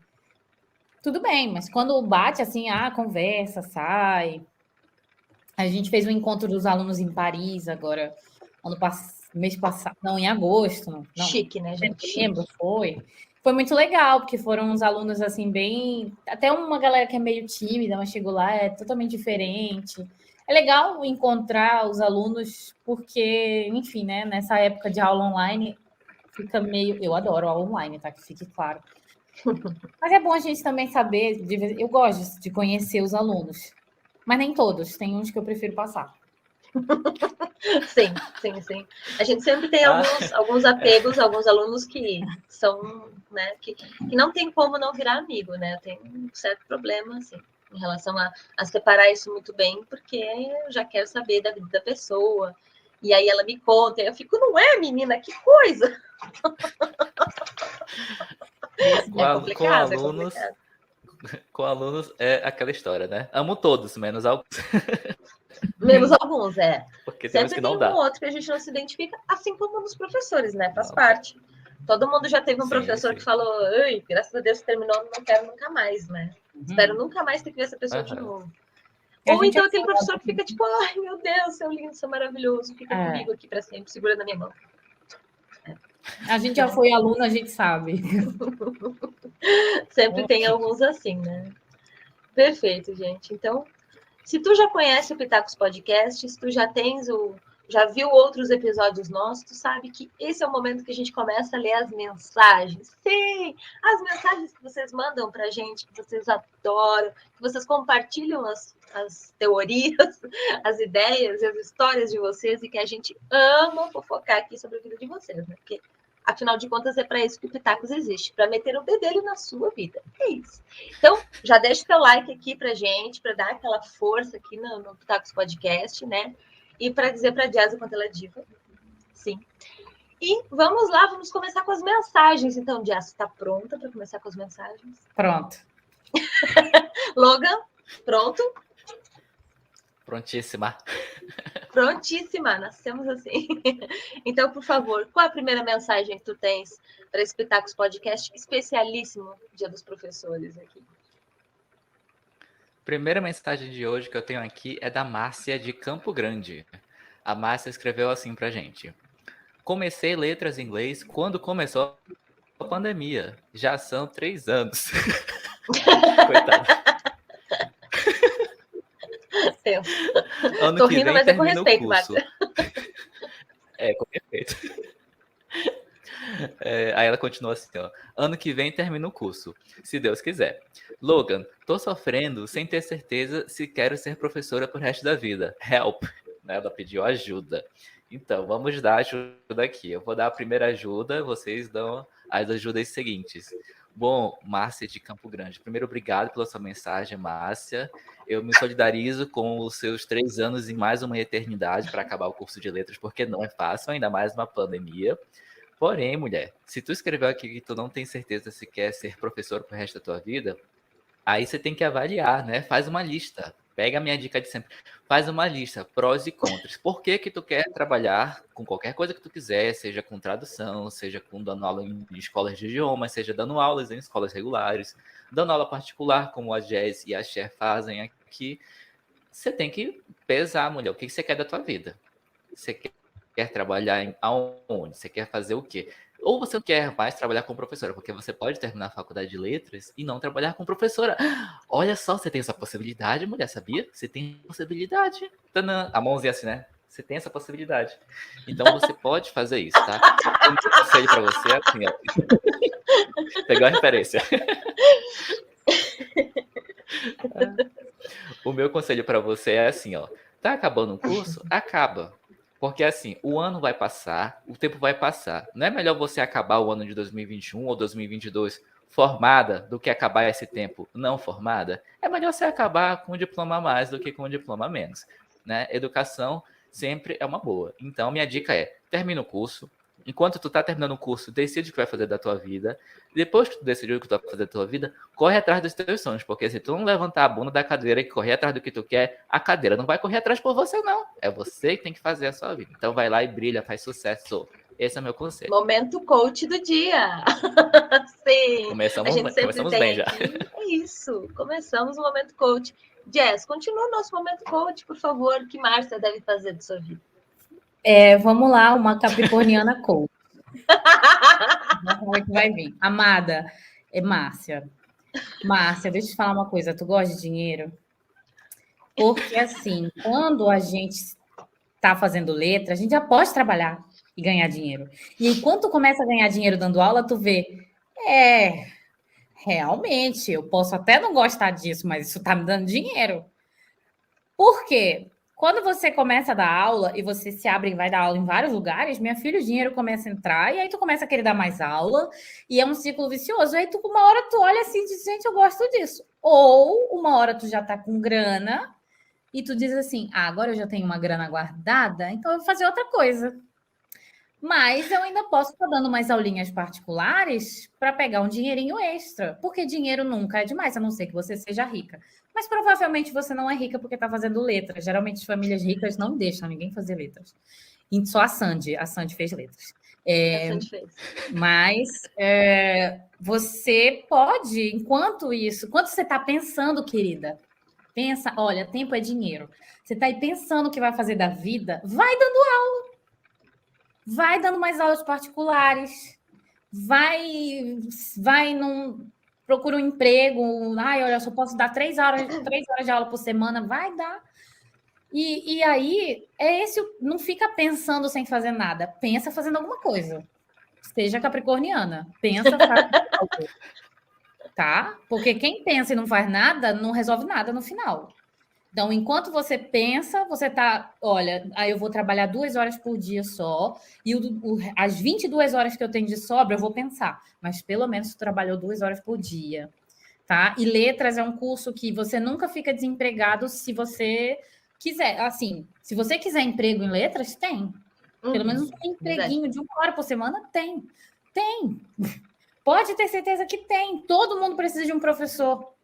tudo bem, mas quando bate assim, conversa, sai. A gente fez um encontro dos alunos em Paris agora, mês passado, não, em agosto, não, Chique, né, gente? setembro Chique. foi muito legal, porque foram uns alunos assim bem, até uma galera que é meio tímida, mas chegou lá é totalmente diferente. É legal encontrar os alunos porque, enfim, né, nessa época de aula online fica meio, eu adoro aula online, tá? Que fique claro. Mas é bom a gente também saber, eu gosto de conhecer os alunos, mas nem todos, tem uns que eu prefiro passar. Sim. A gente sempre tem alguns apegos, alguns alunos que são, né, que não tem como não virar amigo, né? Tem um certo problema, assim, em relação a separar isso muito bem, porque eu já quero saber da vida da pessoa, e aí ela me conta, e eu fico, não é, menina, que coisa! É complicado, é complicado. Com alunos é aquela história, né? Amo todos, menos alguns. Menos alguns, é. Porque tem uns Sempre que tem não um ou dá. outro que a gente não se identifica, assim como nos professores, né? Faz Não, parte. Todo mundo já teve um sim, professor sim. que falou, ai, graças a Deus terminou, não quero nunca mais, né? Espero nunca mais ter que ver essa pessoa de novo. Ou então aquele professor que fica tipo, ai meu Deus, seu lindo, seu maravilhoso, fica comigo aqui para sempre, segurando a minha mão. A gente já foi aluno, a gente sabe. Sempre tem alguns assim, né? Perfeito, gente. Então, se tu já conhece o Pitacos Podcast, se tu já viu outros episódios nossos, tu sabe que esse é o momento que a gente começa a ler as mensagens. Sim, as mensagens que vocês mandam pra gente, que vocês adoram, que vocês compartilham as teorias, as ideias e as histórias de vocês e que a gente ama fofocar aqui sobre a vida de vocês, né? Porque afinal de contas, é para isso que o Pitacos existe, para meter o bedelho na sua vida. É isso. Então, já deixa o teu like aqui pra gente, para dar aquela força aqui no Pitacos Podcast, né? E para dizer para a Jazz o quanto ela é diva. Sim. E vamos lá, vamos começar com as mensagens. Então, Jazz, está pronta para começar com as mensagens? Pronto. Logan, pronto? Prontíssima. Prontíssima, nascemos assim. Então, por favor, qual a primeira mensagem que tu tens para esse Pitacos Podcast especialíssimo Dia dos Professores aqui? Primeira mensagem de hoje que eu tenho aqui é da Márcia de Campo Grande. A Márcia escreveu assim pra gente. Comecei letras em inglês quando começou a pandemia. Já são 3 anos. Coitada. Ano Tô que rindo, vem mas termina é com respeito, o curso. Com respeito. Aí ela continua assim, ó. Ano que vem termina o curso, se Deus quiser. Logan, tô sofrendo sem ter certeza se quero ser professora pro resto da vida. Help! Ela pediu ajuda. Então, vamos dar ajuda aqui. Eu vou dar a primeira ajuda, vocês dão as ajudas seguintes. Bom, Márcia de Campo Grande, primeiro, obrigado pela sua mensagem, Márcia. Eu me solidarizo com os seus 3 anos e mais uma eternidade para acabar o curso de letras, porque não é fácil, ainda mais uma pandemia. Porém, mulher, se tu escreveu aqui que tu não tem certeza se quer ser professor pro resto da tua vida, aí você tem que avaliar, né? Faz uma lista. Pega a minha dica de sempre. Faz uma lista, prós e contras. Por que que tu quer trabalhar com qualquer coisa que tu quiser, seja com tradução, seja com dando aula em escolas de idiomas, seja dando aulas em escolas regulares, dando aula particular, como a Jazz e a Cher fazem aqui. Você tem que pesar, mulher, o que você quer da tua vida. Você quer trabalhar em aonde? Você quer fazer o quê? Ou você não quer mais trabalhar com professora, porque você pode terminar a faculdade de letras e não trabalhar com professora. Olha só, você tem essa possibilidade, mulher, sabia? Você tem possibilidade. Tanã. A mãozinha assim, né? Você tem essa possibilidade. Então você pode fazer isso, tá? O meu conselho pra você é assim, ó. Pegou a referência. O meu conselho pra você é assim, ó. Tá acabando o curso? Acaba. Porque assim, o ano vai passar, o tempo vai passar. Não é melhor você acabar o ano de 2021 ou 2022 formada do que acabar esse tempo não formada? É melhor você acabar com um diploma a mais do que com um diploma a menos, né? Educação sempre é uma boa. Então, minha dica é, termina o curso, Enquanto tu tá terminando o curso, decide o que vai fazer da tua vida. Depois que tu decidiu o que tu vai fazer da tua vida, corre atrás dos teus sonhos. Porque se tu não levantar a bunda da cadeira e correr atrás do que tu quer, a cadeira não vai correr atrás por você, não. É você que tem que fazer a sua vida. Então vai lá e brilha, faz sucesso. Esse é o meu conselho. Momento coach do dia. Sim. Começamos, A gente sempre começamos tem bem já. aqui. É isso. Começamos o momento coach. Jess, continua o nosso momento coach, por favor. O que Márcia deve fazer de sua vida? Vamos lá, uma capricorniana coach. Vamos ver o que vai vir. Amada, Márcia. Márcia, deixa eu te falar uma coisa. Tu gosta de dinheiro? Porque, assim, quando a gente está fazendo letra, a gente já pode trabalhar e ganhar dinheiro. E aí, quando tu começa a ganhar dinheiro dando aula, tu vê, realmente, eu posso até não gostar disso, mas isso está me dando dinheiro. Por quê? Quando você começa a dar aula e você se abre e vai dar aula em vários lugares, minha filha, o dinheiro começa a entrar e aí tu começa a querer dar mais aula e é um ciclo vicioso. Aí tu, uma hora tu olha assim e diz, gente, eu gosto disso. Ou uma hora tu já tá com grana e tu diz assim, agora eu já tenho uma grana guardada, então eu vou fazer outra coisa. Mas eu ainda posso estar dando mais aulinhas particulares para pegar um dinheirinho extra, porque dinheiro nunca é demais, a não ser que você seja rica. Mas provavelmente você não é rica porque está fazendo letras. Geralmente as famílias ricas não deixam ninguém fazer letras. E só a Sandy fez letras. A Sandy fez. Mas você pode, enquanto você está pensando, querida, pensa, olha, tempo é dinheiro. Você está aí pensando o que vai fazer da vida, vai dando aula. Vai dando mais aulas particulares, procura um emprego, olha, eu só posso dar 3 horas de aula por semana, vai dar. E aí, não fica pensando sem fazer nada, pensa fazendo alguma coisa. Seja capricorniana, pensa fazendo algo, tá? Porque quem pensa e não faz nada, não resolve nada no final. Então, enquanto você pensa, você tá, olha, aí eu vou trabalhar 2 horas por dia só, e as 22 horas que eu tenho de sobra, eu vou pensar, mas pelo menos tu trabalhou 2 horas por dia, tá? E letras é um curso que você nunca fica desempregado se você quiser, assim, se você quiser emprego em letras, tem. Pelo menos um empreguinho de 1 hora por semana, tem. Pode ter certeza que tem. Todo mundo precisa de um professor.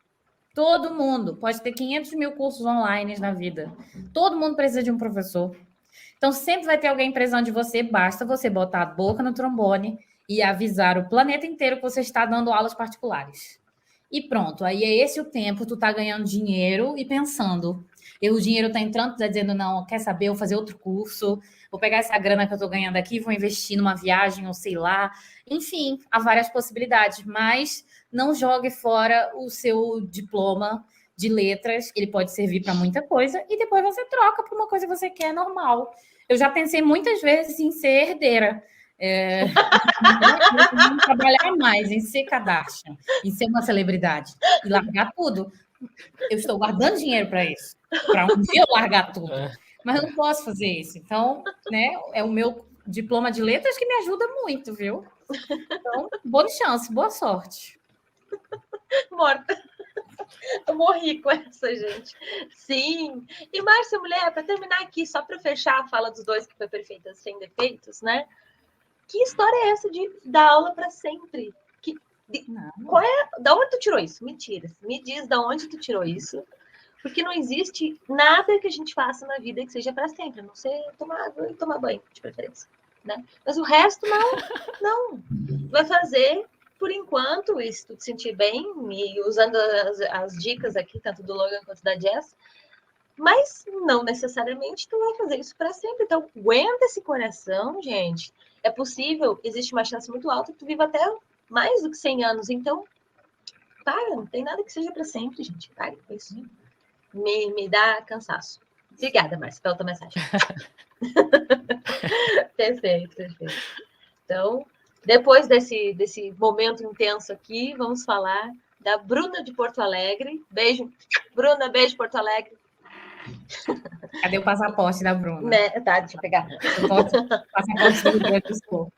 Todo mundo. Pode ter 500 mil cursos online na vida. Todo mundo precisa de um professor. Então, sempre vai ter alguém precisando de você. Basta você botar a boca no trombone e avisar o planeta inteiro que você está dando aulas particulares. E pronto. Aí é esse o tempo. Tu tá ganhando dinheiro e pensando. O dinheiro tá entrando, tu tá dizendo, não, quer saber, eu vou fazer outro curso. Vou pegar essa grana que eu tô ganhando aqui, vou investir numa viagem, ou sei lá. Enfim, há várias possibilidades. Mas não jogue fora o seu diploma de letras, ele pode servir para muita coisa, e depois você troca por uma coisa que você quer normal. Eu já pensei muitas vezes em ser herdeira, não trabalhar mais, em ser Kardashian, em ser uma celebridade, e largar tudo. Eu estou guardando dinheiro para isso, para um dia eu largar tudo. Mas eu não posso fazer isso. Então, né, é o meu diploma de letras que me ajuda muito, viu? Então, boa chance, boa sorte. Morta. Eu morri com essa, gente. Sim. E Márcia, mulher, para terminar aqui, só para fechar a fala dos dois, que foi perfeita, sem defeitos, né? Que história é essa de dar aula para sempre? Da onde tu tirou isso? Mentira. Me diz da onde tu tirou isso. Porque não existe nada que a gente faça na vida que seja para sempre. A não ser tomar água e tomar banho, de preferência. Né? Mas o resto, não. Tu vai fazer por enquanto, e se tu te sentir bem, e usando as dicas aqui, tanto do Logan quanto da Jess, mas não necessariamente tu vai fazer isso para sempre. Então, aguenta esse coração, gente. É possível, existe uma chance muito alta que tu viva até mais do que 100 anos. Então, não tem nada que seja para sempre, gente. Para com isso. Me dá cansaço. Obrigada, Márcia, pela tua mensagem. Perfeito. Então, depois desse momento intenso aqui, vamos falar da Bruna de Porto Alegre. Beijo, Bruna, beijo, Porto Alegre. Cadê o passaporte da Bruna? Tá, deixa eu pegar. Passaporte do Rio Grande do Sul.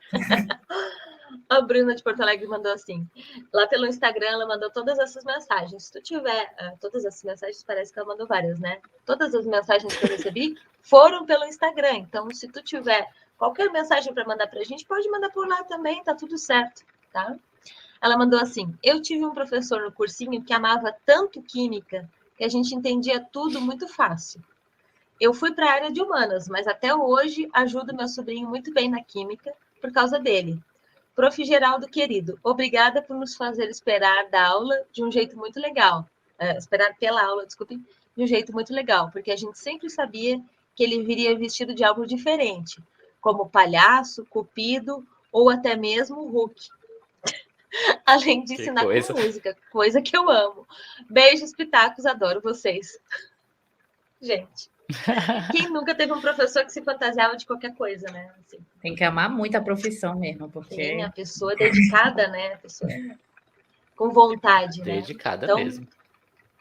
A Bruna de Porto Alegre mandou assim, lá pelo Instagram, ela mandou todas essas mensagens. Se tu tiver, todas essas mensagens, parece que ela mandou várias, né? Todas as mensagens que eu recebi foram pelo Instagram. Então, se tu tiver qualquer mensagem para mandar para a gente, pode mandar por lá também, tá tudo certo, tá? Ela mandou assim: eu tive um professor no cursinho que amava tanto química que a gente entendia tudo muito fácil. Eu fui para a área de humanas, mas até hoje ajudo meu sobrinho muito bem na química por causa dele. Prof. Geraldo querido, obrigada por nos fazer esperar da aula de um jeito muito legal. Esperar pela aula, desculpem, de um jeito muito legal, porque a gente sempre sabia que ele viria vestido de algo diferente, como palhaço, cupido ou até mesmo Hulk. Além de ensinar com música, coisa que eu amo. Beijos, pitacos, adoro vocês. Gente, quem nunca teve um professor que se fantasiava de qualquer coisa, né? Assim. Tem que amar muito a profissão mesmo, porque... Sim, a pessoa dedicada, né? A pessoa com vontade, né? Dedicada então, mesmo.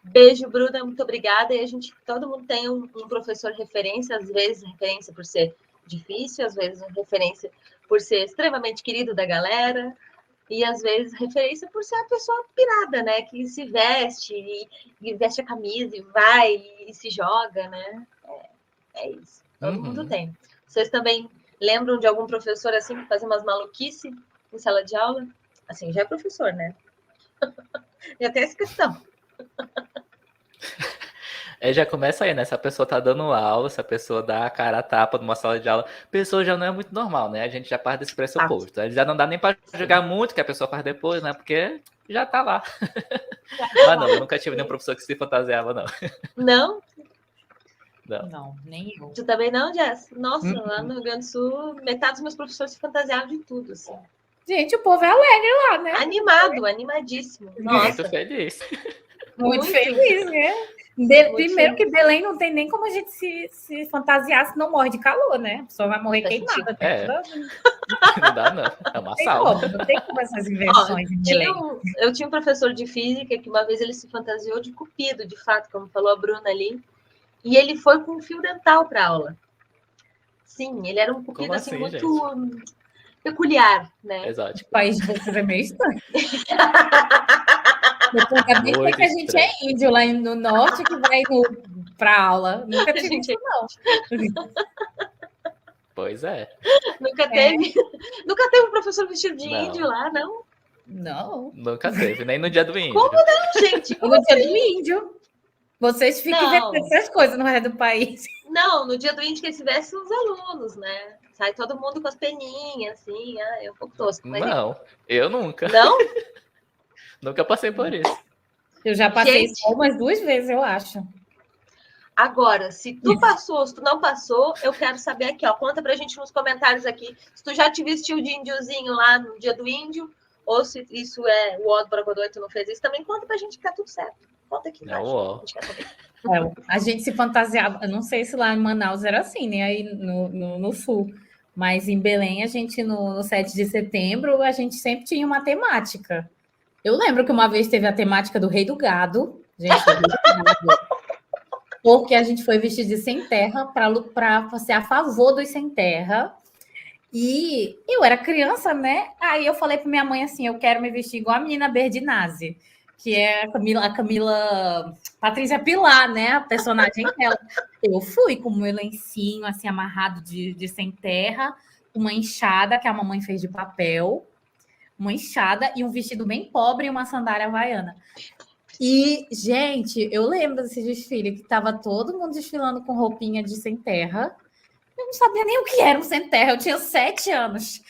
Beijo, Bruna, muito obrigada. E todo mundo tem um professor referência, às vezes referência por ser difícil, às vezes referência por ser extremamente querido da galera, e às vezes referência por ser a pessoa pirada, né? Que se veste e veste a camisa e vai e se joga, né? É isso. Todo mundo tem. Vocês também lembram de algum professor assim que fazia umas maluquices em sala de aula? Assim, já é professor, né? Já tem essa questão. Já começa aí, né? Se a pessoa tá dando aula, se a pessoa dá a cara a tapa numa sala de aula, a pessoa já não é muito normal, né? A gente já parte desse pressuposto. Já não dá nem pra jogar muito o que a pessoa faz depois, né? Porque já tá lá. Mas não, eu nunca tive nenhum professor que se fantasiava, não. Não? Não, nem eu. Tu também não, Jess? Nossa, lá no Rio Grande do Sul, metade dos meus professores se fantasiavam de tudo, assim. Gente, o povo é alegre lá, né? Animado, animadíssimo. Nossa. Muito feliz. Muito feliz, né? Primeiro que Belém não tem nem como a gente se fantasiar se não morre de calor, né? A pessoa vai morrer queimada. Não dá, não. É uma sala. Não tem como essas invenções em Belém. Eu tinha um professor de física que uma vez ele se fantasiou de cupido, de fato, como falou a Bruna ali. E ele foi com um fio dental para aula. Sim, ele era um cupido assim, muito peculiar, né? Exótico. O país de vocês é meio estranho. Ainda bem que a gente é índio lá no norte que vai para aula. Nunca tive isso, não. Pois é. Nunca teve um professor vestido de índio lá, não? Não. Nunca teve, nem no dia do índio. Como não, gente? No dia do índio. Vocês ficam vendo essas coisas no resto do país. Não, no dia do índio que eles tivessem os alunos, né? Sai todo mundo com as peninhas, assim, é um pouco tosco. Mas não, eu nunca. Não? Nunca passei por isso. Eu já passei só umas 2 vezes, eu acho. Agora, se tu passou ou se tu não passou, eu quero saber aqui, ó. Conta pra gente nos comentários aqui se tu já te vestiu de índiozinho lá no dia do índio, ou se isso é o ódio para Godoy, tu não fez isso. Também conta pra gente que tá tudo certo. Conta aqui embaixo. A gente se fantasiava, eu não sei se lá em Manaus era assim, né? Aí no sul. Mas em Belém, a gente, no 7 de setembro, a gente sempre tinha uma temática. Eu lembro que uma vez teve a temática do Rei do Gado. Gente, porque a gente foi vestido de sem terra para ser a favor dos sem terra. E eu era criança, né? Aí eu falei para minha mãe assim: eu quero me vestir igual a menina Berdinazzi, que é a Camila Patrícia Pilar, né? A personagem dela. Eu fui com o meu lencinho assim, amarrado de sem terra, uma enxada que a mamãe fez de papel, uma enxada e um vestido bem pobre e uma sandália havaiana. E, gente, eu lembro desse desfile que estava todo mundo desfilando com roupinha de sem terra. Eu não sabia nem o que era um sem terra, eu tinha 7 anos.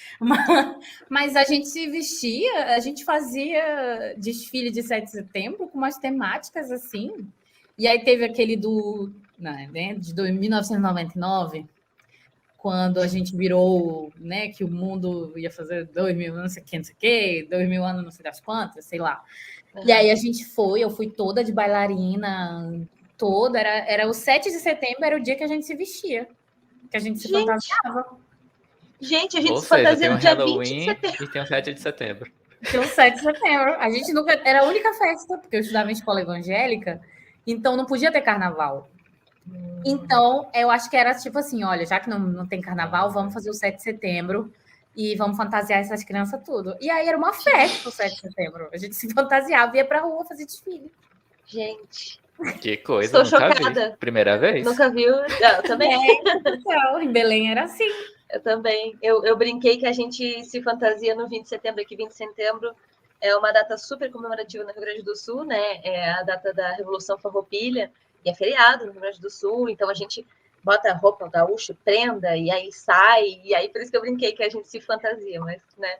Mas a gente se vestia, a gente fazia desfile de 7 de setembro com umas temáticas assim. E aí teve aquele de 1999, quando a gente virou, né, que o mundo ia fazer 2000, não sei o que, 2000 anos, não sei das quantas, sei lá. E aí eu fui toda de bailarina, toda, era o 7 de setembro, era o dia que a gente se vestia, que a gente se fantasiava. Gente, a gente se fantasia no dia 20 de setembro. E tem o 7 de setembro. Tem o 7 de setembro. A gente nunca... Era a única festa, porque eu estudava em escola evangélica, então não podia ter carnaval. Então, eu acho que era tipo assim, olha, já que não tem carnaval, vamos fazer o 7 de setembro e vamos fantasiar essas crianças tudo. E aí era uma festa o 7 de setembro. A gente se fantasiava e ia pra rua fazer desfile. Gente. Que coisa, estou chocada. Vi. Primeira vez? Nunca viu? Eu também. Então, em Belém era assim. Eu também. Eu brinquei que a gente se fantasia no 20 de setembro, que 20 de setembro é uma data super comemorativa no Rio Grande do Sul, né? É a data da Revolução Farroupilha, e é feriado no Rio Grande do Sul, então a gente bota a roupa gaúcha, prenda, e aí sai, e aí por isso que eu brinquei que a gente se fantasia, mas, né,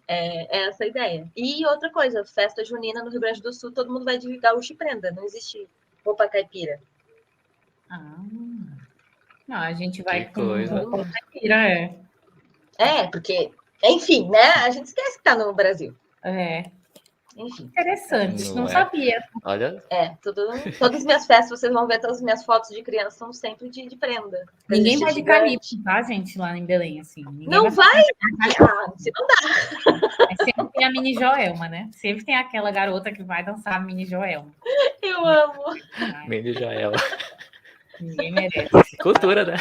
é essa a ideia. E outra coisa, festa junina no Rio Grande do Sul, todo mundo vai de gaúcho e prenda, não existe roupa caipira. Não, a gente vai Que com coisa. roupa caipira, Porque, enfim, né, a gente esquece que tá no Brasil. Enfim. Interessante, não Não é? sabia. Olha, Todas as minhas festas, vocês vão ver todas as minhas fotos de criança, são sempre de prenda. Ninguém vai de gigante. caníbal, tá, gente, lá em Belém, assim. Ninguém Não vai? Se não dá. Sempre tem a mini Joelma, né? Sempre tem aquela garota que vai dançar a mini Joelma. Eu amo. Mini Jael. Ninguém merece. Cultura, né?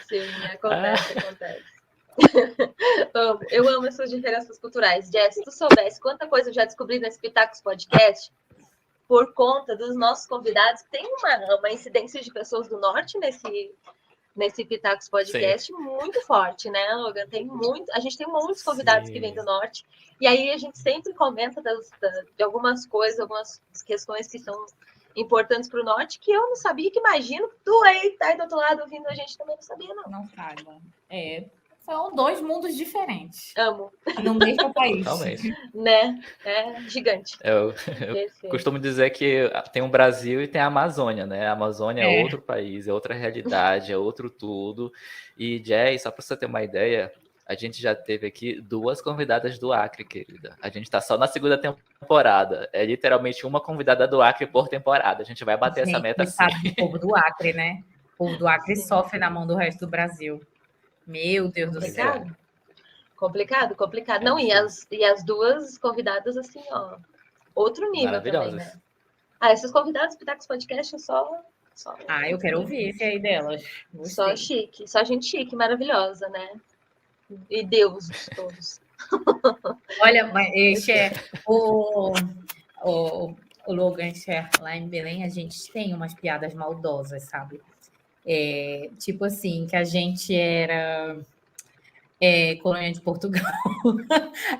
Sim, acontece. Eu amo essas diferenças culturais. Jess, se tu soubesse quanta coisa eu já descobri nesse Pitacos Podcast, por conta dos nossos convidados, tem uma incidência de pessoas do norte nesse Pitacos Podcast. Sim. Muito forte, né, Logan? A gente tem muitos convidados que vêm do norte, e aí a gente sempre comenta de algumas coisas, algumas questões que são importantes para o norte, que eu não sabia, que imagino que tu aí tá aí do outro lado ouvindo a gente também não sabia, não. Não saiba. São dois mundos diferentes. Amo. No mesmo país. Totalmente. Né? É gigante. Eu costumo dizer que tem o Brasil e tem a Amazônia, né? A Amazônia é outro país, é outra realidade, é outro tudo. E, Jay, só para você ter uma ideia, a gente já teve aqui 2 convidadas do Acre, querida. A gente está só na 2ª temporada. É literalmente uma convidada do Acre por temporada. A gente vai bater essa meta sim. O povo do Acre, né? O povo do Acre sofre na mão do resto do Brasil. Meu Deus do céu. Complicado. Não, e as 2 convidadas, assim, ó, outro nível também, né? Esses convidados do Pitacos Podcast é só... eu quero ouvir esse aí delas. Gostei. Só chique, só gente chique, maravilhosa, né? E deuses todos. Olha, mas o Logan, lá em Belém, a gente tem umas piadas maldosas, sabe? Tipo assim, que a gente era colônia de Portugal.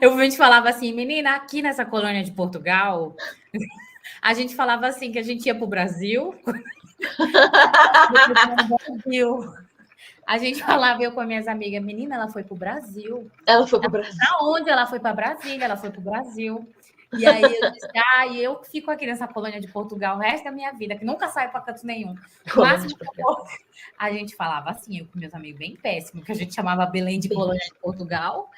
A gente falava assim, menina, aqui nessa colônia de Portugal, a gente falava assim, que a gente ia para o Brasil. A gente falava, eu com as minhas amigas, menina, ela foi para o Brasil. Ela foi para o Brasil. Aonde? Ela foi para Brasília, ela foi para o Brasil. E aí eu disse, eu fico aqui nessa colônia de Portugal o resto da minha vida, que nunca saio para canto nenhum. Mas a gente falava assim, eu com meus amigos bem péssimo, que a gente chamava Belém de colônia de Portugal,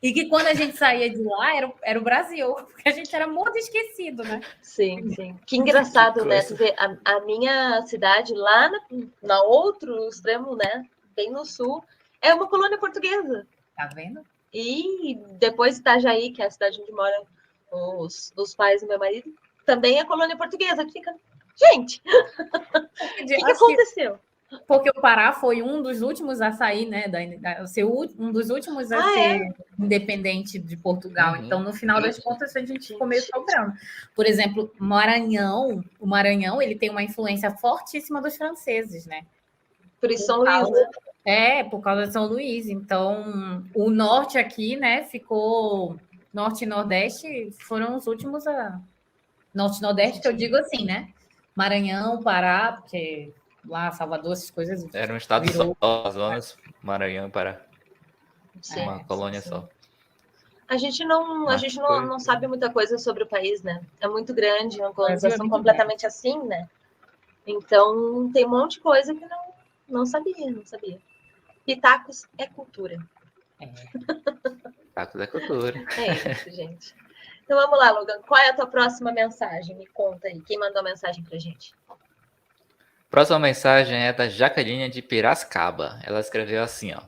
e que quando a gente saía de lá era o Brasil, porque a gente era muito esquecido, né? Sim. Que engraçado, né? Tu vê, a minha cidade lá na outro extremo, né? Bem no sul, é uma colônia portuguesa. Tá vendo? E depois Itajaí, que é a cidade onde moram os pais do meu marido, também é colônia portuguesa. Que fica, gente, o que aconteceu? Porque o Pará foi um dos últimos a sair, né? Um dos últimos a ser independente de Portugal. Uhum. Então, no final das contas, a gente ficou meio sobrando. Por exemplo, o Maranhão, ele tem uma influência fortíssima dos franceses, né? Por isso São Luís, né? Por causa de São Luís. Então, o norte aqui, né, ficou... Norte e Nordeste foram os últimos a... Norte e Nordeste, que eu digo assim, né? Maranhão, Pará, porque lá, Salvador, essas coisas... Era um estado só, Amazonas, Maranhão, Pará. Uma colônia só. A gente não sabe muita coisa sobre o país, né? É muito grande, é uma colonização completamente assim, né? Então, tem um monte de coisa que não sabia. Pitacos é cultura. Pitacos é cultura. É isso, gente. Então, vamos lá, Logan. Qual é a tua próxima mensagem? Me conta aí. Quem mandou a mensagem pra gente? Próxima mensagem é da Jaqueline de Piracicaba. Ela escreveu assim, ó.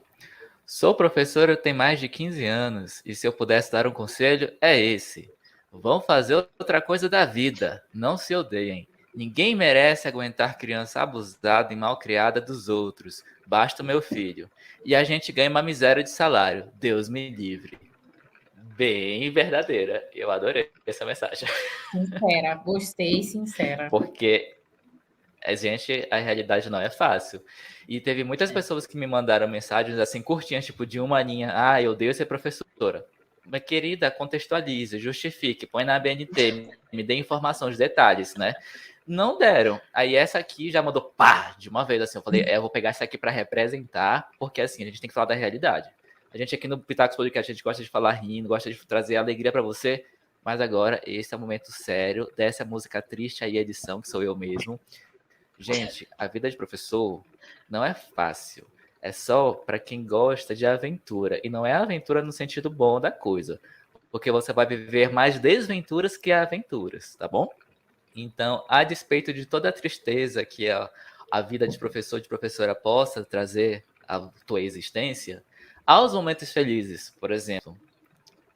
Sou professora, tenho mais de 15 anos, e se eu pudesse dar um conselho, é esse. Vão fazer outra coisa da vida, não se odeiem. Ninguém merece aguentar criança abusada e malcriada dos outros. Basta o meu filho. E a gente ganha uma miséria de salário. Deus me livre. Bem verdadeira. Eu adorei essa mensagem. Sincera, gostei, sincera. Porque gente, a realidade não é fácil. E teve muitas pessoas que me mandaram mensagens assim, curtinhas, tipo de uma linha. Ah, eu odeio ser professora. Mas, querida, contextualize, justifique, põe na BNT, me dê informação, os detalhes, né? Não deram. Aí essa aqui já mandou pá, de uma vez, assim. Eu falei, eu vou pegar essa aqui para representar, porque assim, a gente tem que falar da realidade. A gente aqui no Pitacos Podcast, a gente gosta de falar rindo, gosta de trazer alegria para você, mas agora esse é o momento sério dessa música triste aí, edição, que sou eu mesmo. Gente, a vida de professor não é fácil. É só para quem gosta de aventura. E não é aventura no sentido bom da coisa. Porque você vai viver mais desventuras que aventuras, tá bom? Então, a despeito de toda a tristeza que a vida de professor, de professora possa trazer à tua existência, aos momentos felizes, por exemplo.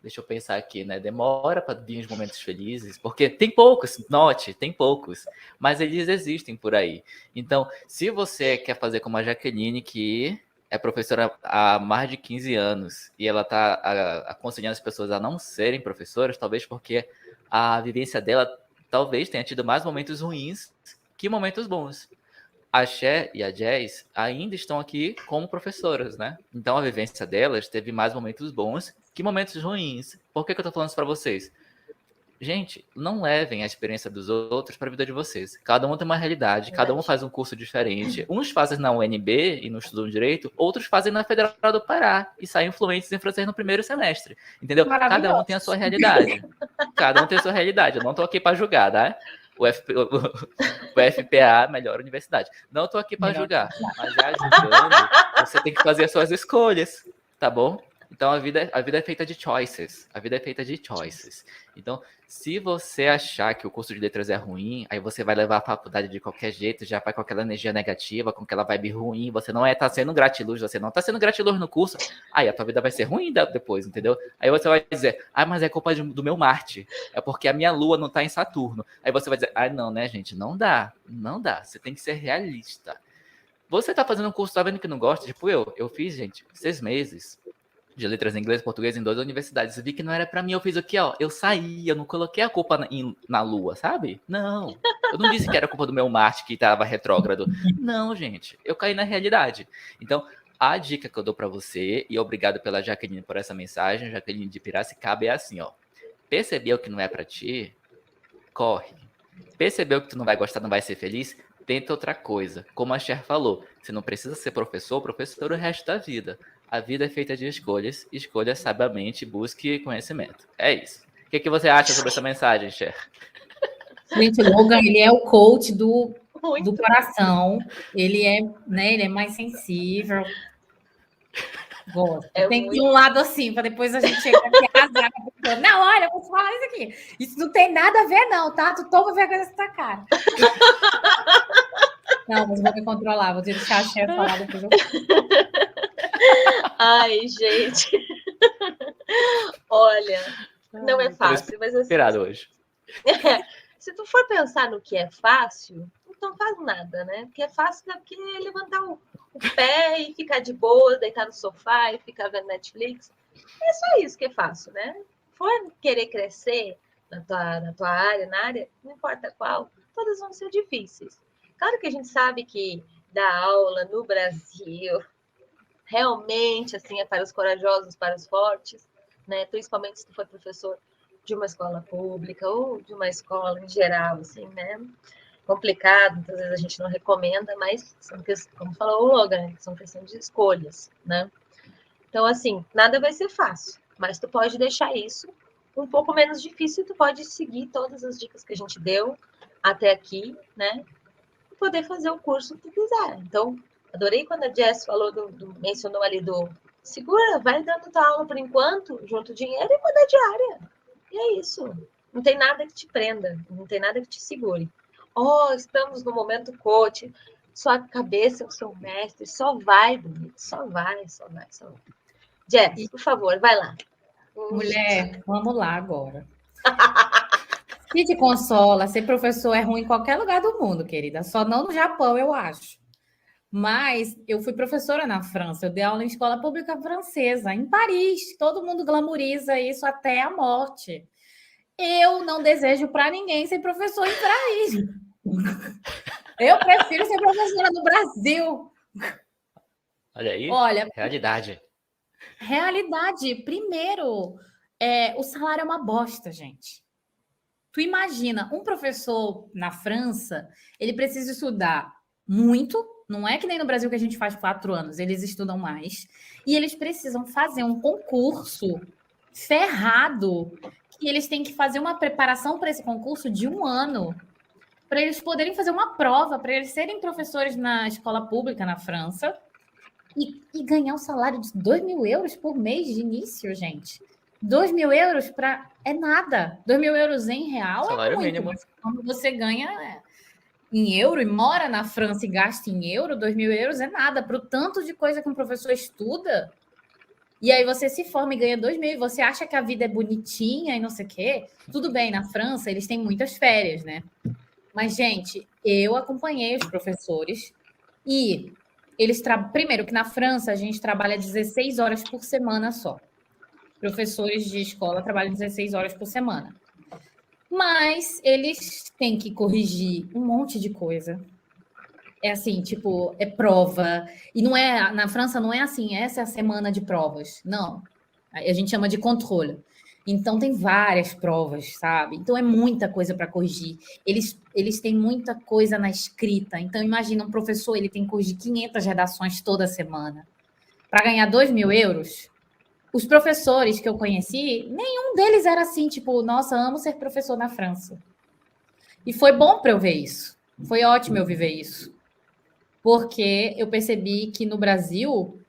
Deixa eu pensar aqui, né? Demora para vir os momentos felizes, porque tem poucos, note, tem poucos, mas eles existem por aí. Então, se você quer fazer como a Jaqueline, que é professora há mais de 15 anos, e ela está aconselhando as pessoas a não serem professoras, talvez porque a vivência dela talvez tenha tido mais momentos ruins que momentos bons. A Cher e a Jazz ainda estão aqui como professoras, né? Então a vivência delas teve mais momentos bons que momentos ruins. Por que eu tô falando isso para vocês? Gente, não levem a experiência dos outros para a vida de vocês. Cada um tem uma realidade, cada um faz um curso diferente. Uns fazem na UNB e não estudam direito, outros fazem na Federal do Pará e saem fluentes em francês no primeiro semestre. Entendeu? Cada um tem a sua realidade. Cada um tem a sua realidade. Eu não tô aqui para julgar, tá? O FPA, melhor universidade. Não estou aqui para julgar, mas já julgando, você tem que fazer as suas escolhas, tá bom? Então a vida é feita de choices. A vida é feita de choices. Então, se você achar que o curso de letras é ruim, aí você vai levar a faculdade de qualquer jeito, já vai com aquela energia negativa, com aquela vibe ruim, você não tá sendo gratiluz, você não tá sendo gratiluz no curso, aí a tua vida vai ser ruim depois, entendeu? Aí você vai dizer, mas é culpa do meu Marte, é porque a minha lua não tá em Saturno. Aí você vai dizer, não, né, gente, não dá, você tem que ser realista. Você tá fazendo um curso, tá vendo que não gosta? Tipo eu fiz, gente, 6 meses de letras em inglês e português em 2 universidades. Eu vi que não era pra mim, eu fiz aqui, ó. Eu saí, eu não coloquei a culpa na lua, sabe? Não. Eu não disse que era culpa do meu Marte que tava retrógrado. Não, gente. Eu caí na realidade. Então, a dica que eu dou pra você, e obrigado pela Jaqueline por essa mensagem, Jaqueline de Piracicaba, é assim, ó. Percebeu que não é pra ti? Corre. Percebeu que tu não vai gostar, não vai ser feliz? Tenta outra coisa. Como a Cher falou, você não precisa ser professor o resto da vida. A vida é feita de escolhas. Escolha sabiamente, busque conhecimento. É isso. O que você acha sobre essa mensagem, Cher? Gente, o Logan, ele é o coach do coração. Ele é, né, ele é mais sensível. Gosto. Tem que ter um lado assim, para depois a gente chegar aqui e arrasar. Não, olha, eu vou falar isso aqui. Isso não tem nada a ver, não, tá? Tu toma vergonha dessa cara. Não, mas vou me controlar, vou deixar a Cher falar depois. Ai, gente. Olha, não é fácil, mas assim. Hoje. Se tu for pensar no que é fácil, não faz nada, né? Porque é fácil porque levantar o pé e ficar de boa, deitar no sofá e ficar vendo Netflix. É só isso que é fácil, né? For querer crescer na tua área, não importa qual, todas vão ser difíceis. Claro que a gente sabe que dar aula no Brasil realmente assim é para os corajosos, para os fortes, né? Principalmente se tu for professor de uma escola pública ou de uma escola em geral, assim, né? Complicado, muitas vezes a gente não recomenda, mas como falou o Logan, são questões de escolhas, né? Então, assim, nada vai ser fácil, mas tu pode deixar isso um pouco menos difícil, tu pode seguir todas as dicas que a gente deu até aqui, né? E poder fazer o curso que tu quiser. Então, adorei quando a Jess falou, mencionou ali segura, vai dando tua aula por enquanto, junto dinheiro e muda de área. E é isso. Não tem nada que te prenda, não tem nada que te segure. Estamos no momento coach, sua cabeça é o seu mestre, só vai, bonito, só vai. Jess, por favor, vai lá. Mulher, vamos lá agora. Se te consola, ser professor é ruim em qualquer lugar do mundo, querida, só não no Japão, eu acho. Mas eu fui professora na França, eu dei aula em escola pública francesa, em Paris, todo mundo glamoriza isso até a morte. Eu não desejo para ninguém ser professor em Paris. Eu prefiro ser professora no Brasil. Olha aí, Olha, realidade. primeiro, o salário é uma bosta, gente. Tu imagina, um professor na França, ele precisa estudar muito, não é que nem no Brasil que a gente faz 4 anos, eles estudam mais, e eles precisam fazer um concurso ferrado, que eles têm que fazer uma preparação para esse concurso de 1 ano, para eles poderem fazer uma prova, para eles serem professores na escola pública na França, e ganhar um salário de 2.000 euros por mês de início, gente. 2.000 euros é nada. 2.000 euros em real Salário é muito. mínimo. Mas quando você ganha em euro e mora na França e gasta em euro, 2.000 euros é nada. Para o tanto de coisa que um professor estuda, e aí você se forma e ganha 2.000 e você acha que a vida é bonitinha e não sei o quê. Tudo bem, na França eles têm muitas férias, né? Mas, gente, eu acompanhei os professores e eles primeiro que na França a gente trabalha 16 horas por semana só. Professores de escola trabalham 16 horas por semana. Mas eles têm que corrigir um monte de coisa. É assim, tipo, é prova. E não é, na França não é assim, essa é a semana de provas. Não. A gente chama de controle. Então tem várias provas, sabe? Então é muita coisa para corrigir. Eles têm muita coisa na escrita. Então imagina um professor, ele tem que corrigir 500 redações toda semana. Para ganhar 2.000 euros, os professores que eu conheci, nenhum deles era assim, tipo, nossa, amo ser professor na França. E foi bom para eu ver isso. Foi ótimo eu viver isso. Porque eu percebi que no Brasil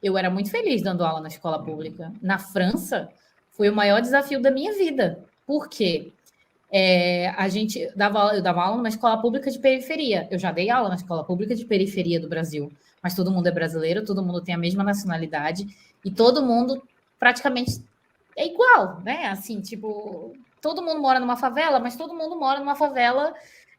eu era muito feliz dando aula na escola pública. Na França, foi o maior desafio da minha vida. Por quê? Eu dava aula numa escola pública de periferia. Eu já dei aula na escola pública de periferia do Brasil. Mas todo mundo é brasileiro, todo mundo tem a mesma nacionalidade e todo mundo praticamente é igual, né? Assim, tipo, todo mundo mora numa favela, mas todo mundo mora numa favela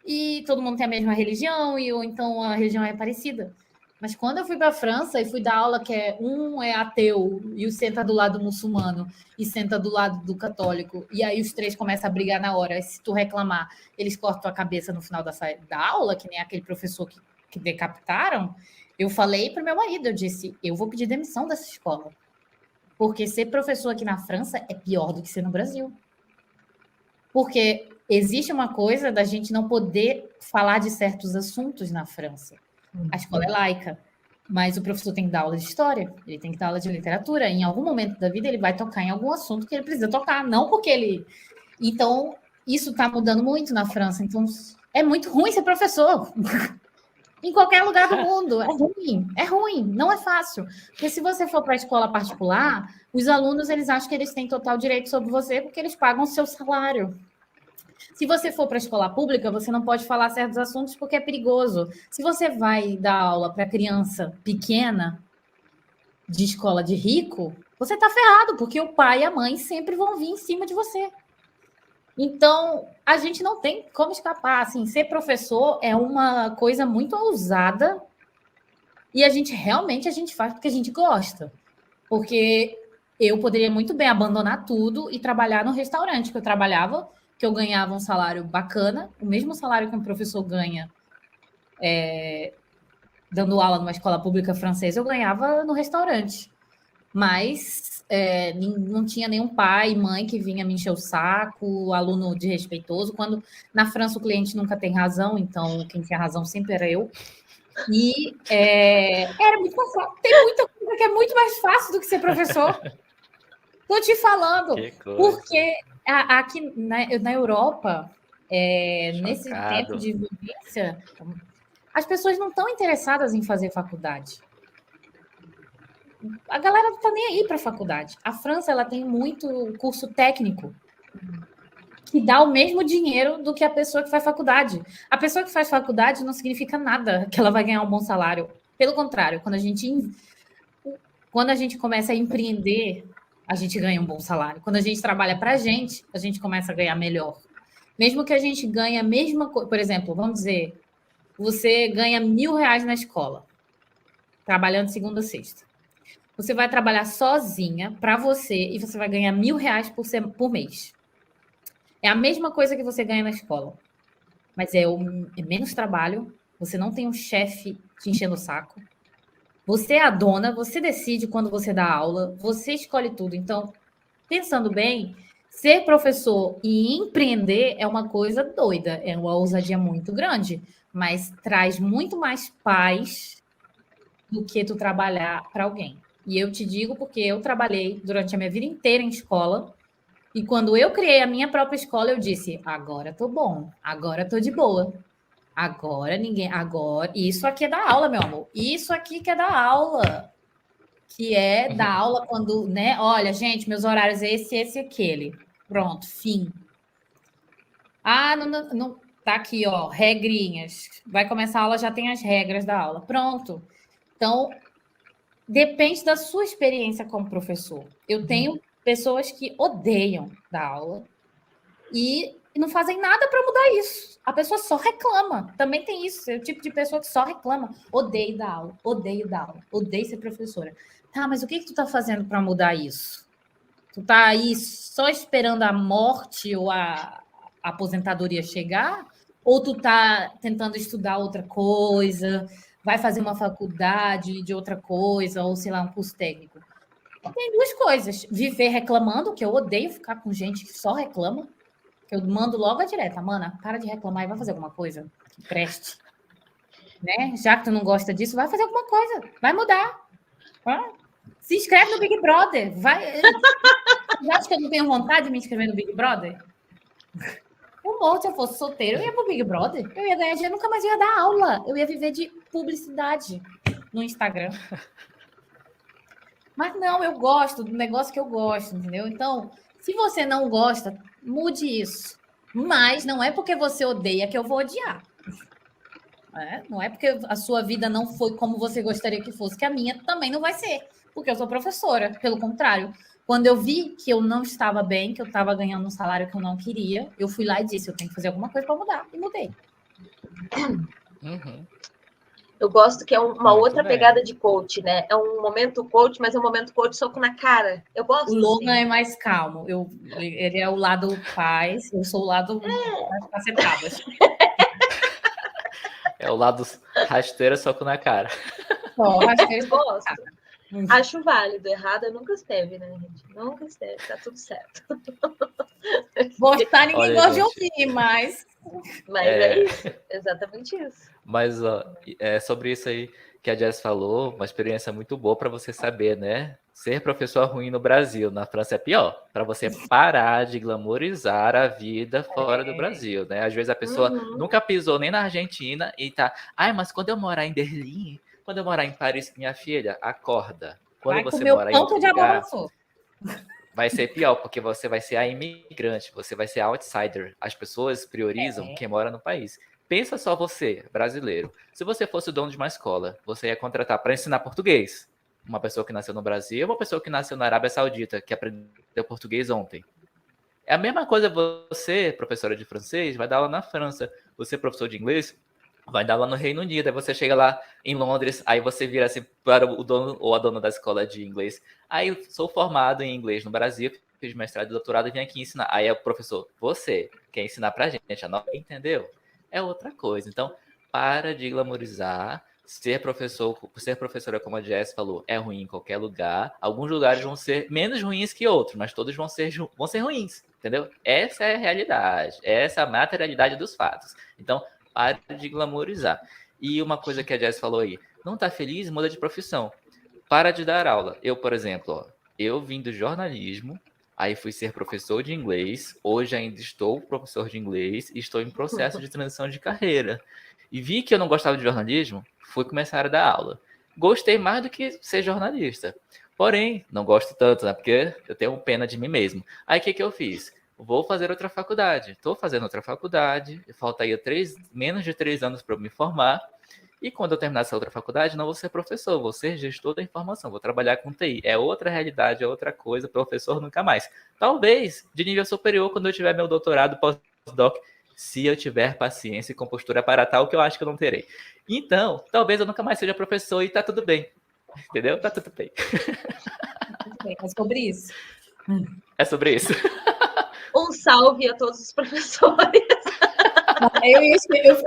e todo mundo tem a mesma religião, ou então a religião é parecida. Mas quando eu fui para a França e fui dar aula que um é ateu e o senta do lado do muçulmano e senta do lado do católico, e aí os três começam a brigar na hora, e se tu reclamar, eles cortam a cabeça no final da aula, que nem aquele professor que decapitaram, eu falei para o meu marido, eu disse, eu vou pedir demissão dessa escola. Porque ser professor aqui na França é pior do que ser no Brasil. Porque existe uma coisa da gente não poder falar de certos assuntos na França. A escola é laica, mas o professor tem que dar aula de história, ele tem que dar aula de literatura. Em algum momento da vida, ele vai tocar em algum assunto que ele precisa tocar, não porque ele... Então, isso está mudando muito na França. Então, é muito ruim ser professor. Em qualquer lugar do mundo. É ruim, não é fácil. Porque se você for para a escola particular, os alunos eles acham que eles têm total direito sobre você porque eles pagam o seu salário. Se você for para a escola pública, você não pode falar certos assuntos porque é perigoso. Se você vai dar aula para criança pequena de escola de rico, você está ferrado, porque o pai e a mãe sempre vão vir em cima de você. Então, a gente não tem como escapar. Assim, ser professor é uma coisa muito ousada e a gente faz porque a gente gosta. Porque eu poderia muito bem abandonar tudo e trabalhar no restaurante que eu trabalhava, que eu ganhava um salário bacana, o mesmo salário que um professor ganha dando aula numa escola pública francesa, eu ganhava no restaurante. Mas não tinha nenhum pai e mãe que vinha me encher o saco, aluno desrespeitoso. Quando na França o cliente nunca tem razão, então quem tinha razão sempre era eu. E era muito mais fácil. Tem muita coisa que é muito mais fácil do que ser professor. Estou te falando. Porque aqui na Europa, nesse tempo de vivência, as pessoas não estão interessadas em fazer faculdade. A galera não está nem aí para a faculdade. A França ela tem muito curso técnico que dá o mesmo dinheiro do que a pessoa que faz faculdade. A pessoa que faz faculdade não significa nada que ela vai ganhar um bom salário. Pelo contrário, quando a gente começa a empreender, a gente ganha um bom salário. Quando a gente trabalha para a gente começa a ganhar melhor. Mesmo que a gente ganhe a mesma coisa. Por exemplo, vamos dizer, você ganha R$1.000 na escola, trabalhando segunda a sexta. Você vai trabalhar sozinha para você e você vai ganhar R$1.000 por mês. É a mesma coisa que você ganha na escola. mas é menos trabalho, você não tem um chefe te enchendo o saco. Você é a dona, você decide quando você dá aula, você escolhe tudo. Então, pensando bem, ser professor e empreender é uma coisa doida, é uma ousadia muito grande, mas traz muito mais paz do que tu trabalhar para alguém. E eu te digo porque eu trabalhei durante a minha vida inteira em escola, e quando eu criei a minha própria escola, eu disse: agora tô bom, agora tô de boa. Agora ninguém. Agora. Isso aqui é da aula, meu amor. Isso aqui que é da aula. Que é da aula quando, né? Olha, gente, meus horários é esse e aquele. Pronto, fim. Ah, não, tá aqui, ó, regrinhas. Vai começar a aula, já tem as regras da aula. Pronto. Então, depende da sua experiência como professor. Eu tenho pessoas que odeiam dar aula e não fazem nada para mudar isso. A pessoa só reclama. Também tem isso. É o tipo de pessoa que só reclama. Odeio dar aula, odeio dar aula, odeio ser professora. Tá, mas o que tu tá fazendo para mudar isso? Tu tá aí só esperando a morte ou a aposentadoria chegar? Ou tu tá tentando estudar outra coisa, vai fazer uma faculdade de outra coisa, ou sei lá, um curso técnico? Tem duas coisas. Viver reclamando, que eu odeio ficar com gente que só reclama. Que eu mando logo a direta, mana, para de reclamar e vai fazer alguma coisa que preste. Né? Já que tu não gosta disso, vai fazer alguma coisa, vai mudar. Se inscreve no Big Brother. Vai. Você acha que eu não tenho vontade de me inscrever no Big Brother? Eu morro se eu fosse solteiro, eu ia pro Big Brother. Eu ia ganhar dinheiro, nunca mais ia dar aula. Eu ia viver de publicidade no Instagram. Mas não, eu gosto do negócio que eu gosto, entendeu? Então, se você não gosta, mude isso. Mas não é porque você odeia que eu vou odiar. Não é porque a sua vida não foi como você gostaria que fosse, que a minha também não vai ser, porque eu sou professora. Pelo contrário, quando eu vi que eu não estava bem, que eu estava ganhando um salário que eu não queria, eu fui lá e disse: eu tenho que fazer alguma coisa para mudar. E mudei. Eu gosto que é uma muito outra bem. Pegada de coach, né? É um momento coach, mas é um momento coach soco na cara. Eu gosto. O Logan assim. É mais calmo. Ele é o lado paz, eu sou o lado das cacetadas. É o lado rasteira, soco na cara. Só, rasteira, gosto. Acho válido. Errado nunca esteve, né, gente? Nunca esteve. Tá tudo certo. Gostar, ninguém gosta de ouvir, mas... Mas é isso. Exatamente isso. Mas ó, sobre isso aí que a Jess falou, uma experiência muito boa para você saber, né? Ser professor ruim no Brasil, na França é pior. Para você parar de glamorizar a vida fora do Brasil, né? Às vezes a pessoa nunca pisou nem na Argentina e tá... Ai, mas quando eu morar em Berlim, quando eu morar em Paris, minha filha, acorda. Quando vai você morar em outro lugar, de vai ser pior, porque você vai ser a imigrante, você vai ser a outsider. As pessoas priorizam quem mora no país. Pensa só você, brasileiro. Se você fosse o dono de uma escola, você ia contratar para ensinar português uma pessoa que nasceu no Brasil ou uma pessoa que nasceu na Arábia Saudita, que aprendeu português ontem. É a mesma coisa você, professora de francês, vai dar aula na França. Você, professor de inglês, vai dar aula no Reino Unido. Aí você chega lá em Londres, aí você vira assim para o dono ou a dona da escola de inglês. Aí eu sou formado em inglês no Brasil, fiz mestrado e doutorado e vim aqui ensinar. Aí é o professor, você quer ensinar pra gente, entendeu? É outra coisa. Então, para de glamorizar. Ser professora, como a Jess falou, é ruim em qualquer lugar. Alguns lugares vão ser menos ruins que outros, mas todos vão ser ruins, entendeu? Essa é a realidade. Essa é a materialidade dos fatos. Então, para de glamorizar. E uma coisa que a Jess falou aí, não tá feliz, muda de profissão. Para de dar aula. Eu, por exemplo, eu vim do jornalismo, aí fui ser professor de inglês, hoje ainda estou professor de inglês e estou em processo de transição de carreira. E vi que eu não gostava de jornalismo, fui começar a dar aula. Gostei mais do que ser jornalista. Porém, não gosto tanto, né? Porque eu tenho pena de mim mesmo. Aí o que eu fiz? Vou fazer outra faculdade. Estou fazendo outra faculdade. Falta aí menos de 3 anos para eu me formar. E quando eu terminar essa outra faculdade, não vou ser professor, vou ser gestor da informação, vou trabalhar com TI. É outra realidade, é outra coisa, professor nunca mais. Talvez de nível superior, quando eu tiver meu doutorado pós-doc, se eu tiver paciência e compostura para tal, que eu acho que eu não terei. Então, talvez eu nunca mais seja professor e tá tudo bem. Entendeu? Tá tudo bem. É sobre isso. É sobre isso. Um salve a todos os professores.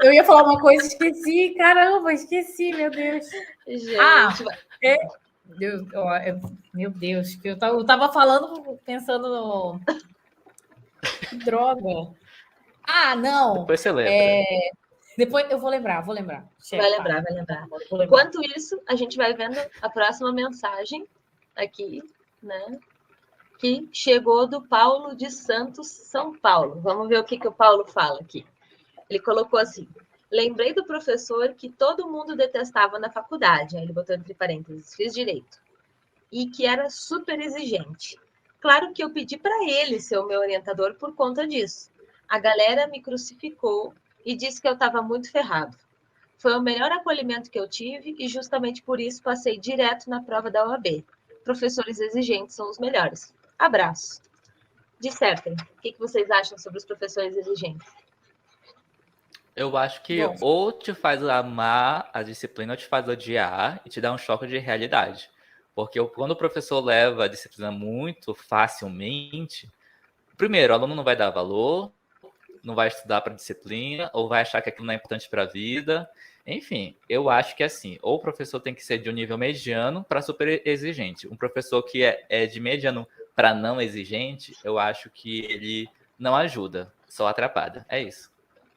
Eu ia falar uma coisa, esqueci. Caramba, esqueci, meu Deus. Gente, Meu Deus, que eu tava falando, pensando no... Que droga. Não. Depois você lembra. Depois eu vou lembrar. vai lembrar. Vou lembrar. Enquanto isso, a gente vai vendo a próxima mensagem aqui, né? Que chegou do Paulo de Santos, São Paulo. Vamos ver o que o Paulo fala aqui. Ele colocou assim: lembrei do professor que todo mundo detestava na faculdade. Aí ele botou entre parênteses, fiz direito. E que era super exigente. Claro que eu pedi para ele ser o meu orientador por conta disso. A galera me crucificou e disse que eu estava muito ferrado. Foi o melhor acolhimento que eu tive e justamente por isso passei direto na prova da OAB. Professores exigentes são os melhores. Abraço. Dissertem. O que vocês acham sobre os professores exigentes? Eu acho que ou te faz amar a disciplina ou te faz odiar e te dá um choque de realidade. Porque quando o professor leva a disciplina muito facilmente, primeiro, o aluno não vai dar valor, não vai estudar para disciplina, ou vai achar que aquilo não é importante para a vida. Enfim, eu acho que assim, ou o professor tem que ser de um nível mediano para super exigente. Um professor que é de mediano para não exigente, eu acho que ele não ajuda, só atrapalha. É isso.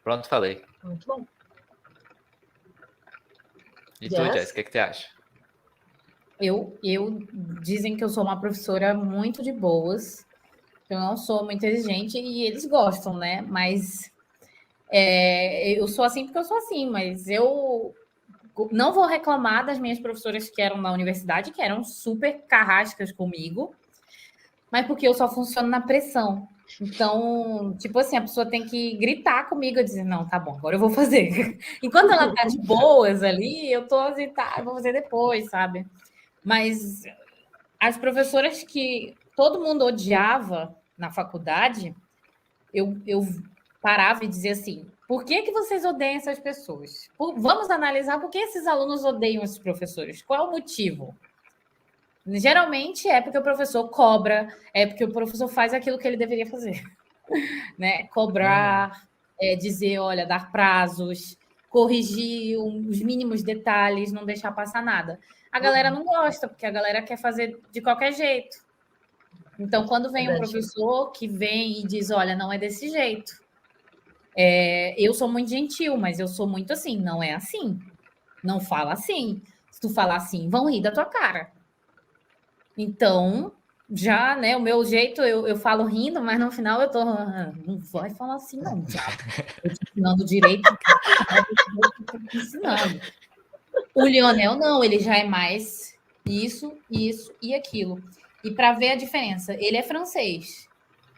Pronto, falei. Muito bom. E tu, Jess, o que você acha? Dizem que eu sou uma professora muito de boas, eu não sou muito exigente e eles gostam, né? Mas eu sou assim porque eu sou assim, mas eu não vou reclamar das minhas professoras que eram na universidade, que eram super carrascas comigo, mas porque eu só funciono na pressão. Então, tipo assim, a pessoa tem que gritar comigo e dizer, não, tá bom, agora eu vou fazer. Enquanto ela tá de boas ali, eu tô assim, tá, eu vou fazer depois, sabe? Mas as professoras que todo mundo odiava na faculdade, eu parava e dizia assim, por que vocês odeiam essas pessoas? Vamos analisar por que esses alunos odeiam esses professores. Qual é o motivo? Geralmente é porque o professor cobra, é porque o professor faz aquilo que ele deveria fazer. Né? Cobrar, dizer, olha, dar prazos, corrigir os mínimos detalhes, não deixar passar nada. A galera não gosta, porque a galera quer fazer de qualquer jeito. Então, quando vem um professor que vem e diz, olha, não é desse jeito. Eu sou muito gentil, mas eu sou muito assim, não é assim. Não fala assim. Se tu falar assim, vão rir da tua cara. Então, já, né, o meu jeito, eu falo rindo, mas no final eu tô, não vai falar assim não, diabo. Eu te ensinando direito, eu tô te ensinando. O Lionel não, ele já é mais isso e aquilo. E para ver a diferença, ele é francês.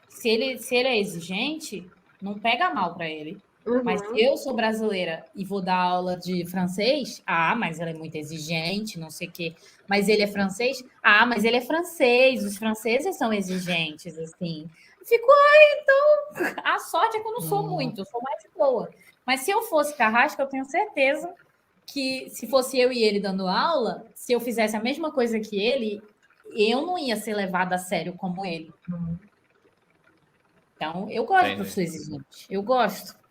Se ele é exigente, não pega mal para ele. Uhum. Mas se eu sou brasileira e vou dar aula de francês, mas ela é muito exigente, não sei o quê. Mas ele é francês? Mas ele é francês, os franceses são exigentes, assim. Fico, então, a sorte é que eu não sou muito, eu sou mais boa. Mas se eu fosse carrasca, eu tenho certeza que se fosse eu e ele dando aula, se eu fizesse a mesma coisa que ele, eu não ia ser levada a sério como ele. Então, eu gosto de professores exigentes, eu gosto.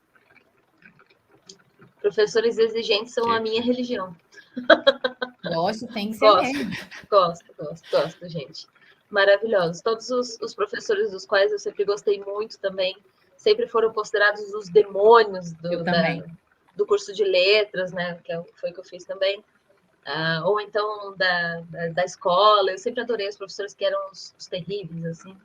Professores exigentes são a minha religião. Gosto, tem que ser mesmo. Gosto, gente. Maravilhosos. Todos os professores dos quais eu sempre gostei muito também, sempre foram considerados os demônios do curso de letras, né? Que foi o que eu fiz também. Ou então da escola. Eu sempre adorei os professores que eram os terríveis, assim.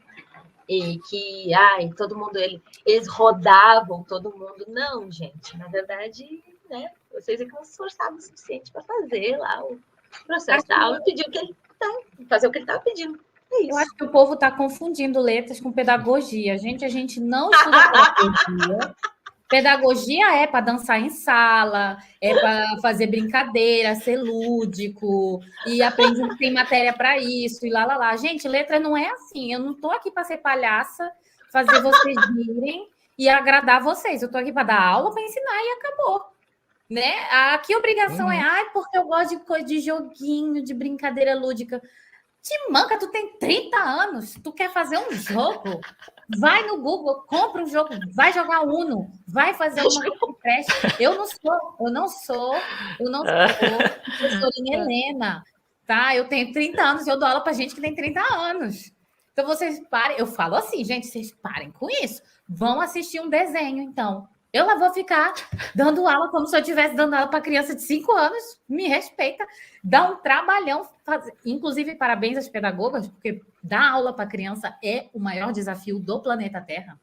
E que, todo mundo, eles rodavam todo mundo. Não, gente, na verdade, né, vocês é que não se esforçavam o suficiente para fazer lá o processo da aula, pediu que ele fazer o que ele estava pedindo. É isso. Eu acho que o povo está confundindo letras com pedagogia. A gente não estuda pedagogia. Pedagogia é para dançar em sala, é para fazer brincadeira, ser lúdico, e aprende que tem matéria para isso, e lá. Gente, letra não é assim. Eu não estou aqui para ser palhaça, fazer vocês rirem e agradar vocês. Eu estou aqui para dar aula, para ensinar e acabou. Né? Que obrigação porque eu gosto de joguinho, de brincadeira lúdica. Te manca, tu tem 30 anos, tu quer fazer um jogo? Vai no Google, compra um jogo, vai jogar Uno, vai fazer uma creche. Eu não sou professorinha Helena, tá? Eu tenho 30 anos e eu dou aula para gente que tem 30 anos. Então vocês parem, eu falo assim, gente, vocês parem com isso. Vão assistir um desenho, então. Eu lá vou ficar dando aula como se eu estivesse dando aula para criança de 5 anos. Me respeita. Dá um trabalhão. Inclusive, parabéns às pedagogas, porque dar aula para criança é o maior desafio do planeta Terra.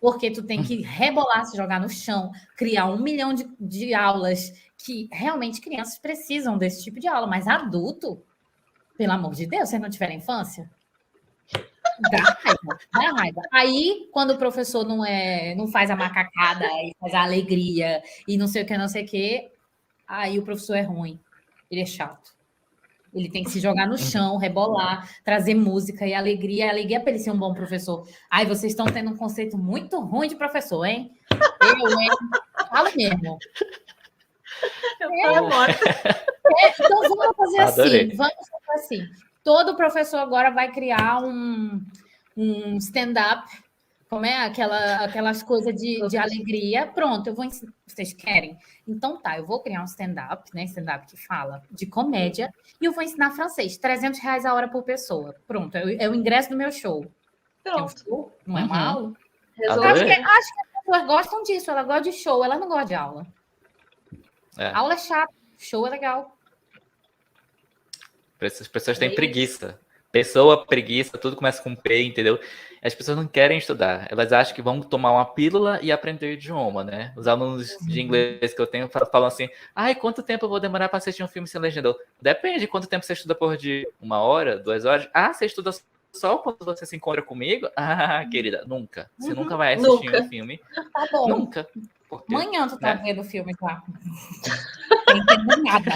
Porque tu tem que rebolar, se jogar no chão, criar 1 milhão de aulas que realmente crianças precisam desse tipo de aula. Mas adulto, pelo amor de Deus, vocês não tiveram infância? Dá raiva. Aí, quando o professor não faz a macacada, e faz a alegria, e não sei o que, aí o professor é ruim. Ele é chato. Ele tem que se jogar no chão, rebolar, trazer música e alegria. A alegria para ele ser um bom professor. Ai, vocês estão tendo um conceito muito ruim de professor, hein? Hein? Falo mesmo. Então, vamos fazer assim. Todo professor agora vai criar um stand-up, como é? Aquelas coisas de alegria. Pronto, eu vou ensinar. Vocês querem? Então tá, eu vou criar um stand-up, né? Stand-up que fala de comédia, e eu vou ensinar francês, R$300 a hora por pessoa. Pronto, é o ingresso do meu show. Pronto. Não é uma aula? Resolve. Acho que as pessoas gostam disso, ela gosta de show, ela não gosta de aula. Aula é chata, show é legal. As pessoas têm preguiça. Pessoa, preguiça, tudo começa com P, entendeu? As pessoas não querem estudar. Elas acham que vão tomar uma pílula e aprender o idioma, né? Os alunos de inglês que eu tenho falam assim, ai, quanto tempo eu vou demorar para assistir um filme sem legenda? Depende de quanto tempo você estuda por dia. 1 hora, 2 horas? Ah, você estuda só quando você se encontra comigo? Ah, querida, nunca. Você nunca vai assistir um filme. Tá bom. Nunca. Porque, amanhã tu tá vendo o filme, tá? Não entendo nada.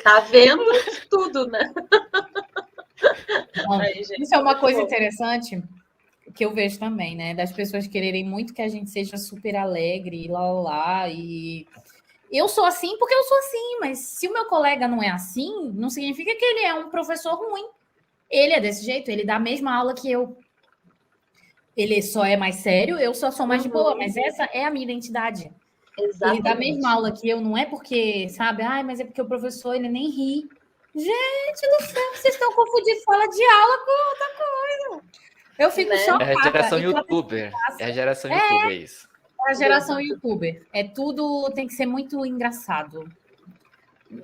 Tá vendo tudo, né? Bom, isso é uma coisa interessante que eu vejo também, né? Das pessoas quererem muito que a gente seja super alegre e lá. E eu sou assim porque eu sou assim, mas se o meu colega não é assim, não significa que ele é um professor ruim. Ele é desse jeito, ele dá a mesma aula que eu. Ele só é mais sério, eu só sou mais de boa, mas essa é a minha identidade. Exatamente. Ele dá a mesma aula que eu, não é porque, sabe, mas é porque o professor ele nem ri. Gente do céu, vocês estão confundindo sala de aula com outra coisa. Eu fico chocada. É a geração youtuber. É a geração youtuber, isso. É a geração youtuber. É tudo, tem que ser muito engraçado.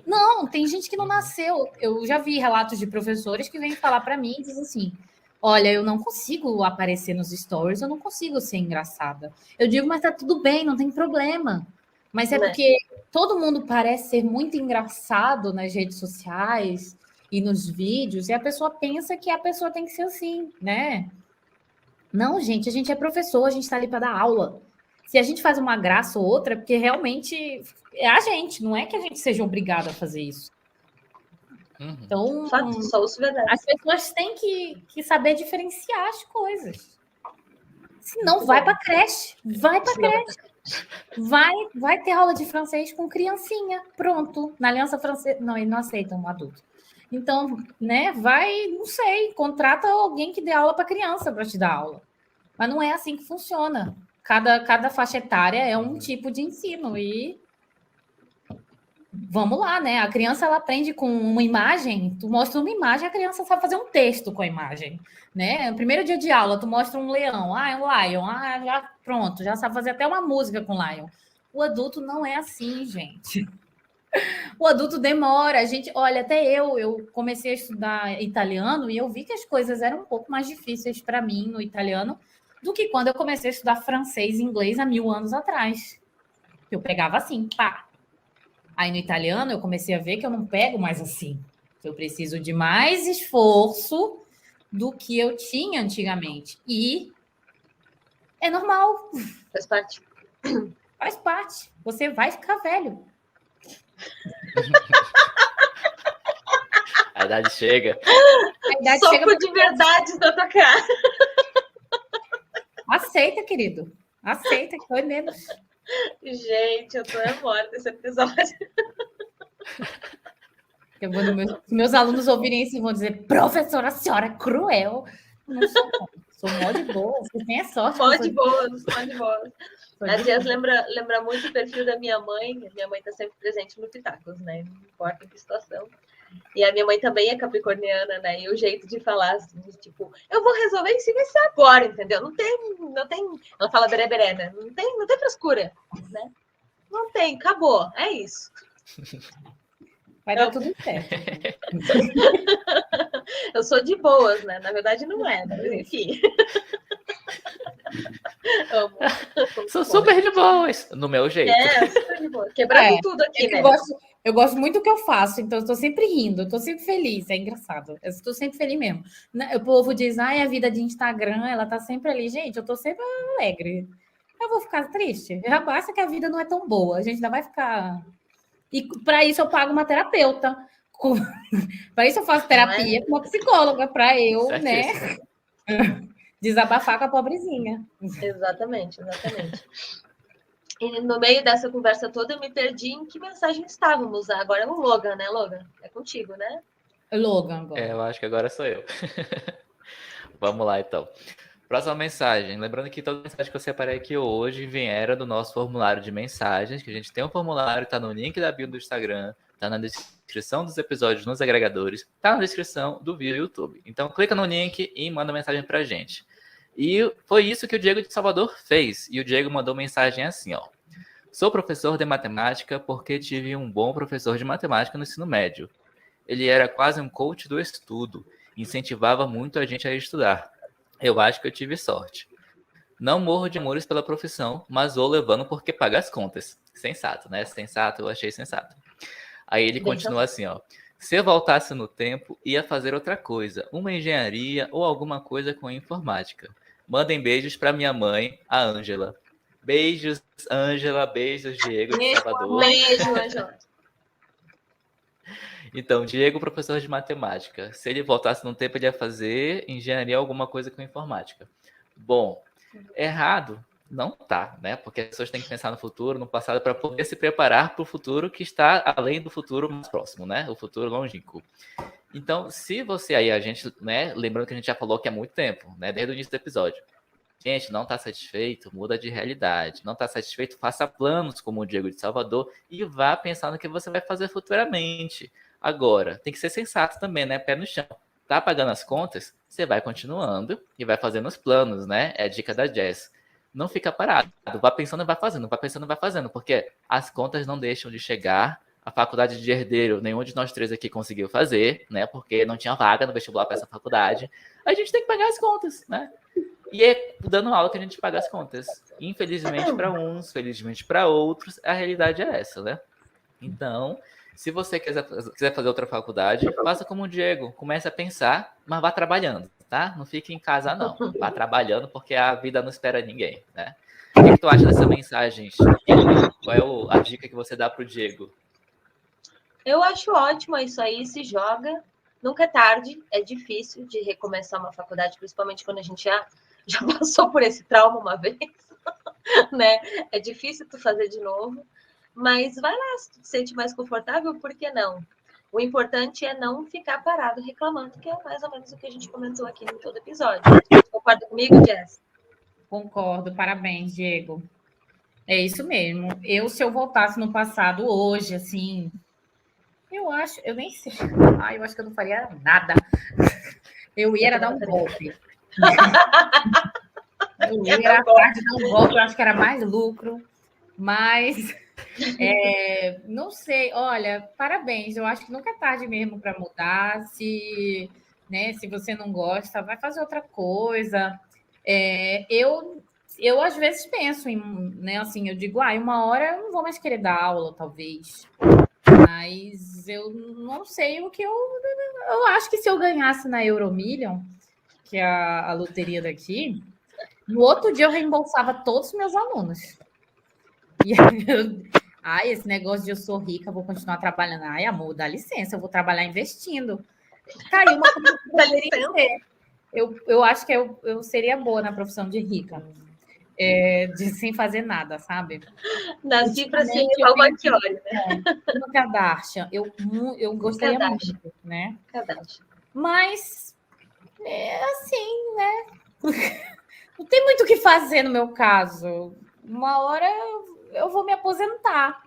Não, tem gente que não nasceu. Eu já vi relatos de professores que vêm falar para mim e dizem assim, olha, eu não consigo aparecer nos stories, eu não consigo ser engraçada. Eu digo, mas tá tudo bem, não tem problema. Mas é porque todo mundo parece ser muito engraçado nas redes sociais e nos vídeos, e a pessoa pensa que a pessoa tem que ser assim, né? Não, gente, a gente é professor, a gente está ali para dar aula. Se a gente faz uma graça ou outra, é porque realmente é a gente, não é que a gente seja obrigado a fato isso. Então, as pessoas têm que saber diferenciar as coisas. Senão, vai para creche. Vai para creche. Vai ter aula de francês com criancinha. Pronto. Na Aliança Francesa... Não, eles não aceitam um adulto. Então, né, não sei, contrata alguém que dê aula para criança para te dar aula. Mas não é assim que funciona. Cada faixa etária é um tipo de ensino e... Vamos lá, né? A criança ela aprende com uma imagem, tu mostra uma imagem, a criança sabe fazer um texto com a imagem, né? No primeiro dia de aula, tu mostra um leão, é um lion, já pronto, já sabe fazer até uma música com lion. O adulto não é assim, gente. O adulto demora, olha, até eu comecei a estudar italiano e eu vi que as coisas eram um pouco mais difíceis para mim no italiano do que quando eu comecei a estudar francês e inglês há 1000 anos atrás. Eu pegava assim, pá. Aí no italiano eu comecei a ver que eu não pego mais assim. Eu preciso de mais esforço do que eu tinha antigamente. E é normal. Faz parte. Faz parte. Você vai ficar velho. A idade chega. Soco de verdade na tua cara. Aceita, querido. Aceita, que foi menos. Gente, eu tô morta esse episódio. Eu vou meus alunos ouvirem isso e vão dizer, professora, a senhora é cruel. Não sou, sou mó de boa, vocês têm a sorte. Mó de boas. A Jess lembra muito o perfil da minha mãe. Minha mãe está sempre presente no Pitacos, né? Não importa em que situação. E a minha mãe também é capricorniana, né? E o jeito de falar, assim, tipo, eu vou resolver isso e vai ser agora, entendeu? Não tem. Ela fala beré, né? Não tem frescura, né? Não tem, acabou, é isso. Vai dar tudo certo. Eu sou de boas, né? Na verdade, não é, mas enfim. Amo. Sou super de boas, no meu jeito. Super de boa. Quebrando tudo aqui, né? Eu gosto muito do que eu faço, então eu estou sempre rindo, eu estou sempre feliz, é engraçado. Eu estou sempre feliz mesmo. O povo diz, a vida de Instagram, ela tá sempre ali. Gente, eu estou sempre alegre. Eu vou ficar triste? Já basta que a vida não é tão boa, a gente ainda vai ficar... E para isso eu pago uma terapeuta. Para isso eu faço terapia com uma psicóloga, para eu, né, desabafar com a pobrezinha. Exatamente. E no meio dessa conversa toda eu me perdi em que mensagem estávamos. Agora é o Logan, né, Logan? É contigo, né? Logan agora. Eu acho que agora sou eu. Vamos lá, então. Próxima mensagem. Lembrando que toda mensagem que eu separei aqui hoje vieram do nosso formulário de mensagens, que a gente tem um formulário, tá no link da bio do Instagram, tá na descrição dos episódios nos agregadores, tá na descrição do vídeo do YouTube. Então clica no link e manda mensagem pra gente. E foi isso que o Diego de Salvador fez. E o Diego mandou mensagem assim, ó. Sou professor de matemática porque tive um bom professor de matemática no ensino médio. Ele era quase um coach do estudo, incentivava muito a gente a estudar. Eu acho que eu tive sorte. Não morro de amores pela profissão, mas vou levando porque paga as contas. Sensato, né? Sensato, eu achei sensato. Aí ele continua assim, ó. Se eu voltasse no tempo, ia fazer outra coisa. Uma engenharia ou alguma coisa com informática. Mandem beijos para minha mãe, a Ângela. Beijos, Ângela. Beijos, Diego de Salvador. Beijo, Ângela. Então, Diego, professor de matemática. Se ele voltasse no tempo, ele ia fazer engenharia ou alguma coisa com informática. Bom, errado não tá, né? Porque as pessoas têm que pensar no futuro, no passado, para poder se preparar para o futuro que está além do futuro mais próximo, né? O futuro longínquo. Então, se você aí, a gente, né? Lembrando que a gente já falou que há muito tempo, né? Desde o início do episódio. Gente, não está satisfeito, muda de realidade. Não está satisfeito, faça planos como o Diego de Salvador e vá pensar no que você vai fazer futuramente. Agora, tem que ser sensato também, né? Pé no chão. Tá pagando as contas? Você vai continuando e vai fazendo os planos, né? É a dica da Jess. Não fica parado. Vá pensando e vai fazendo, porque as contas não deixam de chegar. A faculdade de herdeiro, nenhum de nós três aqui conseguiu fazer, né? Porque não tinha vaga no vestibular para essa faculdade. A gente tem que pagar as contas, né? E é dando aula que a gente paga as contas. Infelizmente para uns, felizmente para outros, a realidade é essa, né? Então, se você quiser fazer outra faculdade, faça como o Diego. Comece a pensar, mas vá trabalhando, tá? Não fique em casa, não. Vá trabalhando, porque a vida não espera ninguém, né? O que tu acha dessa mensagem? Qual é a dica que você dá pro Diego? Eu acho ótimo isso aí, se joga. Nunca é tarde, é difícil de recomeçar uma faculdade, principalmente quando a gente já passou por esse trauma uma vez, né? É difícil tu fazer de novo, mas vai lá, se tu te sente mais confortável, por que não? O importante é não ficar parado reclamando, que é mais ou menos o que a gente comentou aqui em todo episódio. Tu concorda comigo, Jess? Concordo, parabéns, Diego. É isso mesmo. Se eu voltasse no passado hoje, assim, eu nem sei. Eu acho que eu não faria nada. Eu ia dar um golpe. Eu ia atrás de dar um golpe, eu acho que era mais lucro, mas não sei. Olha, parabéns. Eu acho que nunca é tarde mesmo para mudar. Se você não gosta, vai fazer outra coisa. Eu às vezes penso em, né, assim, eu digo, uma hora eu não vou mais querer dar aula, talvez. Mas eu não sei o que eu acho que se eu ganhasse na Euromillion, que é a loteria daqui, no outro dia eu reembolsava todos os meus alunos. E aí esse negócio de eu sou rica, vou continuar trabalhando. Amor, dá licença, eu vou trabalhar investindo. Caiu uma coisa que eu poderia ser. Eu acho que eu seria boa na profissão de rica. sem fazer nada, sabe? Nasci para ser Ultimamente, igual Marchiori, né? No Kardashian, eu gostaria Kardashian. muito, né? Kardashian. Mas, assim, né? Não tem muito o que fazer no meu caso. Uma hora eu vou me aposentar.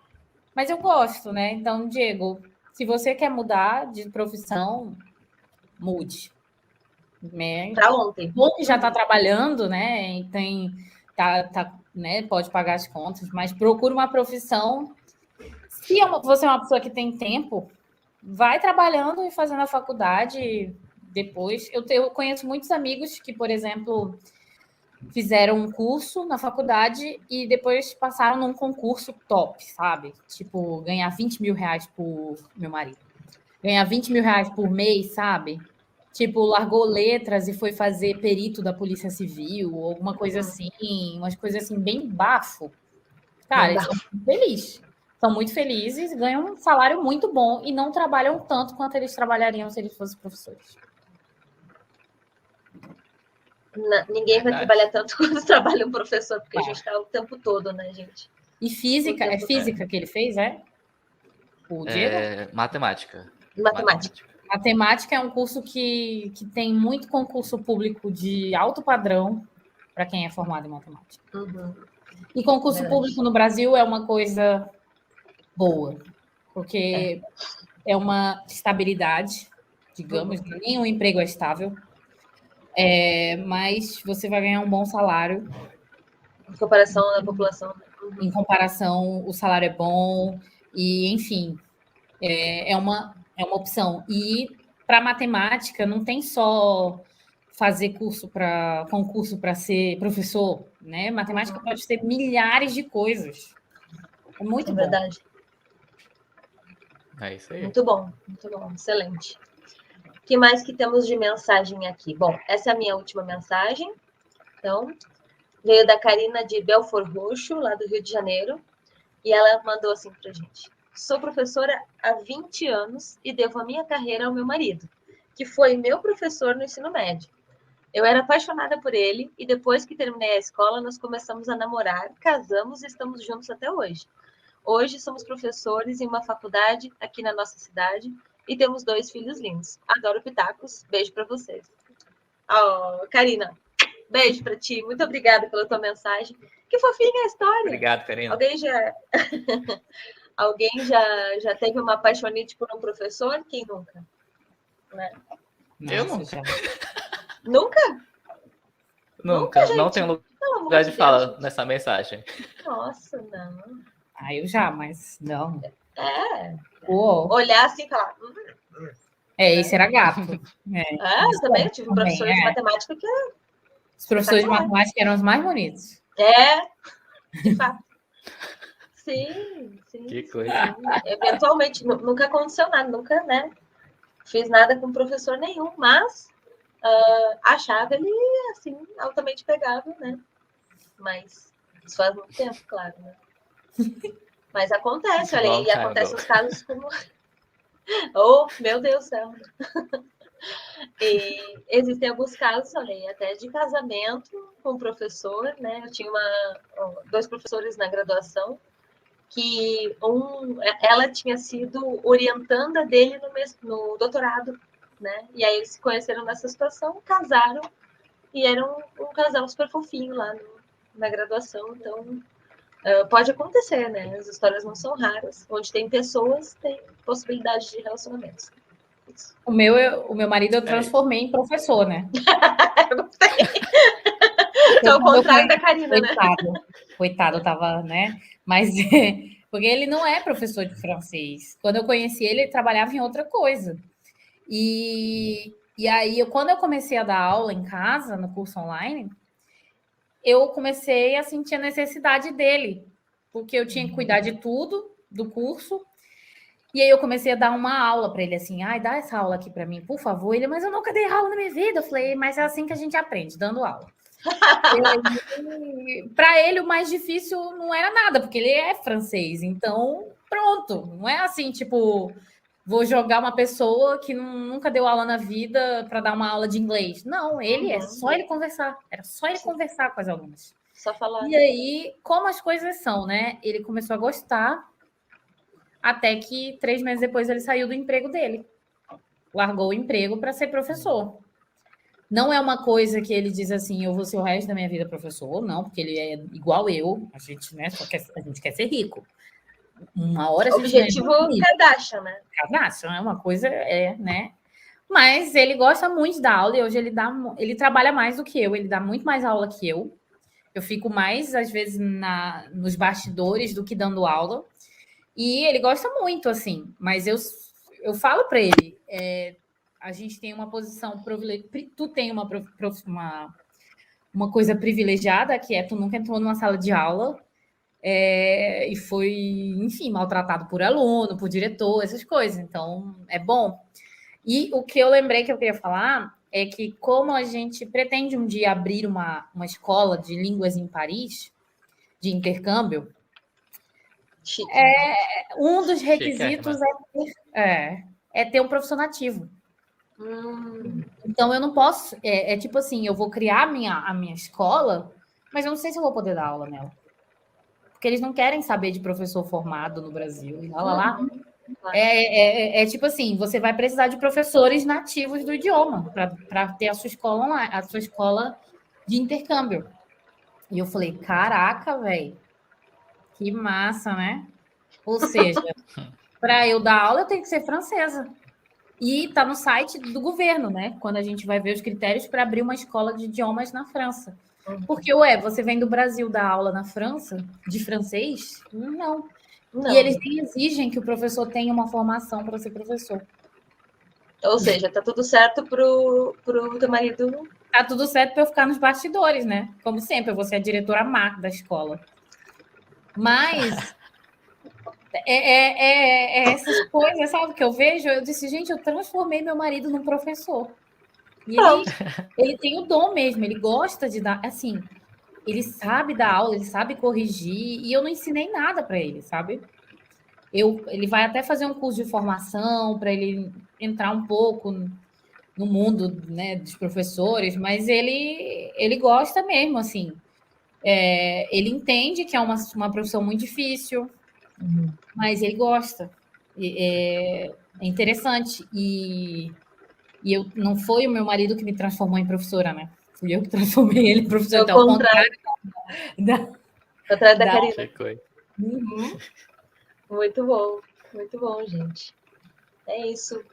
Mas eu gosto, né? Então, Diego, se você quer mudar de profissão, mude. Né? Para ontem. Bom que já está trabalhando, né? E né? Pode pagar as contas, mas procure uma profissão. Se você é uma pessoa que tem tempo, vai trabalhando e fazendo a faculdade depois. Eu conheço muitos amigos que, por exemplo, fizeram um curso na faculdade e depois passaram num concurso top, sabe? Tipo, ganhar 20 mil reais por meu marido. Ganhar 20 mil reais por mês, sabe? Tipo, largou letras e foi fazer perito da Polícia Civil, ou alguma coisa assim, umas coisas assim, bem bafo. Cara, eles são muito felizes. São muito felizes, ganham um salário muito bom e não trabalham tanto quanto eles trabalhariam se eles fossem professores. Ninguém vai trabalhar tanto quanto trabalha um professor, porque a gente está o tempo todo, né, gente? E física, é física que ele fez, é? O Diego? Matemática. Matemática é um curso que tem muito concurso público de alto padrão para quem é formado em matemática. Uhum. E concurso público no Brasil é uma coisa boa, porque é uma estabilidade, digamos, nenhum emprego é estável, mas você vai ganhar um bom salário. Em comparação da população. Em comparação, o salário é bom, e, enfim, é uma opção. E para matemática, não tem só fazer concurso para ser professor, né? Matemática pode ser milhares de coisas. É muito bom. Verdade. É isso aí. Muito bom, excelente. O que mais que temos de mensagem aqui? Bom, essa é a minha última mensagem. Então, veio da Karina de Belfort Roxo, lá do Rio de Janeiro, e ela mandou assim pra gente. Sou professora há 20 anos e devo a minha carreira ao meu marido, que foi meu professor no ensino médio. Eu era apaixonada por ele e depois que terminei a escola, nós começamos a namorar, casamos e estamos juntos até hoje. Hoje somos professores em uma faculdade aqui na nossa cidade e temos 2 filhos lindos. Adoro pitacos. Beijo para vocês. Oh, Karina, beijo para ti. Muito obrigada pela tua mensagem. Que fofinha a história. Obrigado, Karina. Alguém já teve uma apaixonite por um professor? Quem nunca? Né? Eu nunca. Nunca? Nunca. Não tenho lugar de fala nessa mensagem. Nossa, não. Eu já, mas não. Olhar assim e falar. Esse era gato. Eu também tive um professor de matemática que era. Os professores de matemática eram os mais bonitos. De fato. Sim. Que coisa. Sim. Eventualmente, nunca aconteceu nada, nunca, né? Fiz nada com professor nenhum, mas achava ele, assim, altamente pegável, né? Mas isso faz muito tempo, claro, né? Mas acontece, olha aí, acontece os casos como... Oh, meu Deus do céu! E existem alguns casos, olha aí, até de casamento com o professor, né? Eu tinha 2 professores na graduação, que ela tinha sido orientanda dele no doutorado, né? E aí eles se conheceram nessa situação, casaram, e eram um casal super fofinho lá na graduação, então... pode acontecer, né? As histórias não são raras. Onde tem pessoas, tem possibilidade de relacionamentos. Isso. O meu marido eu transformei em professor, né? Então, ao contrário da Karina, Coitado, tava, né? Mas porque ele não é professor de francês. Quando eu conheci ele, ele trabalhava em outra coisa. E aí, quando eu comecei a dar aula em casa, no curso online, eu comecei a sentir a necessidade dele, porque eu tinha que cuidar de tudo do curso. E aí eu comecei a dar uma aula para ele, assim, dá essa aula aqui para mim, por favor. Ele, mas eu nunca dei aula na minha vida. Eu falei, mas é assim que a gente aprende, dando aula. Para ele, o mais difícil não era nada, porque ele é francês. Então, pronto. Não é assim, tipo, vou jogar uma pessoa que nunca deu aula na vida para dar uma aula de inglês. Não, ele é só ele conversar. Era só ele conversar com as alunas. Só falar. E aí, como as coisas são, né? Ele começou a gostar, até que 3 meses depois ele saiu do emprego dele. Largou o emprego para ser professor. Não é uma coisa que ele diz assim, eu vou ser o resto da minha vida professor, não, porque ele é igual eu, a gente, né, a gente quer ser rico. Uma hora a gente Objetivo Kardashian, né? Kardashian, é uma coisa, né? Mas ele gosta muito da aula e hoje ele trabalha mais do que eu, ele dá muito mais aula que eu. Eu fico mais, às vezes, nos bastidores do que dando aula. E ele gosta muito, assim, mas eu falo para ele, a gente tem uma posição privilegiada, tu tem uma coisa privilegiada, que é tu nunca entrou numa sala de aula e foi, enfim, maltratado por aluno, por diretor, essas coisas, então é bom. E o que eu lembrei que eu queria falar é que como a gente pretende um dia abrir uma escola de línguas em Paris, de intercâmbio, Chique. um dos requisitos é ter um professor nativo. Então, eu não posso... tipo assim, eu vou criar a minha escola, mas eu não sei se eu vou poder dar aula nela. Porque eles não querem saber de professor formado no Brasil. E lá. Tipo assim, você vai precisar de professores nativos do idioma para ter a sua escola online, a sua escola de intercâmbio. E eu falei, caraca, velho, que massa, né? Ou seja, para eu dar aula, eu tenho que ser francesa. E está no site do governo, né? Quando a gente vai ver os critérios para abrir uma escola de idiomas na França. Porque, você vem do Brasil dar aula na França, de francês? Não. E eles nem exigem que o professor tenha uma formação para ser professor. Ou seja, tá tudo certo pro teu marido. Tá tudo certo para eu ficar nos bastidores, né? Como sempre, eu vou ser a diretora má da escola. Mas essas coisas, sabe, que eu vejo? Eu disse, gente, eu transformei meu marido num professor. E ele tem o dom mesmo, ele gosta de dar, assim, ele sabe dar aula, ele sabe corrigir, e eu não ensinei nada para ele, sabe? Ele vai até fazer um curso de formação para ele entrar um pouco no mundo, né, dos professores, mas ele gosta mesmo, assim. Ele entende que é uma profissão muito difícil, mas ele gosta. É interessante. E não foi o meu marido que me transformou em professora, né? Fui eu que transformei ele em professora. Então, ao contrário da Karina. Uhum. Muito bom, gente. É isso.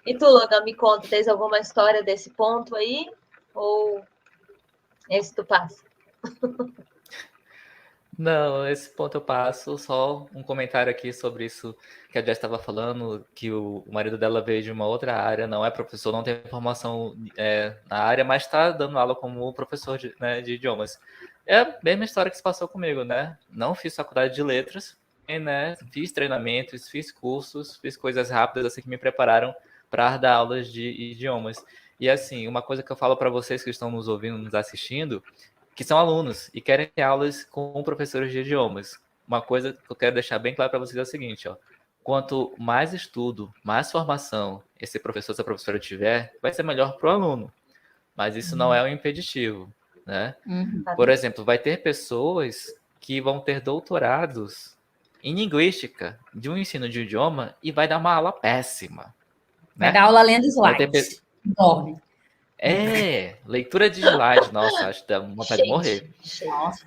E tu, Logan, me conta, tens alguma história desse ponto aí? Ou esse tu passa? Não, esse ponto eu passo. Só um comentário aqui sobre isso que a Jess estava falando, que o marido dela veio de uma outra área, não é professor, não tem formação na área, mas está dando aula como professor de idiomas. É a mesma história que se passou comigo, né? Não fiz faculdade de letras, né? Fiz treinamentos, fiz cursos, fiz coisas rápidas assim que me prepararam para dar aulas de idiomas. E assim, uma coisa que eu falo para vocês que estão nos ouvindo, nos assistindo, que são alunos e querem ter aulas com professores de idiomas. Uma coisa que eu quero deixar bem claro para vocês é o seguinte, ó. Quanto mais estudo, mais formação esse professor, essa professora tiver, vai ser melhor para o aluno. Mas isso não é um impeditivo, né? Por exemplo, vai ter pessoas que vão ter doutorados em linguística de um ensino de idioma e vai dar uma aula péssima. Vai dar aula lendo slide. Dorme. Leitura de slide, nossa, acho que dá vontade de morrer. Nossa.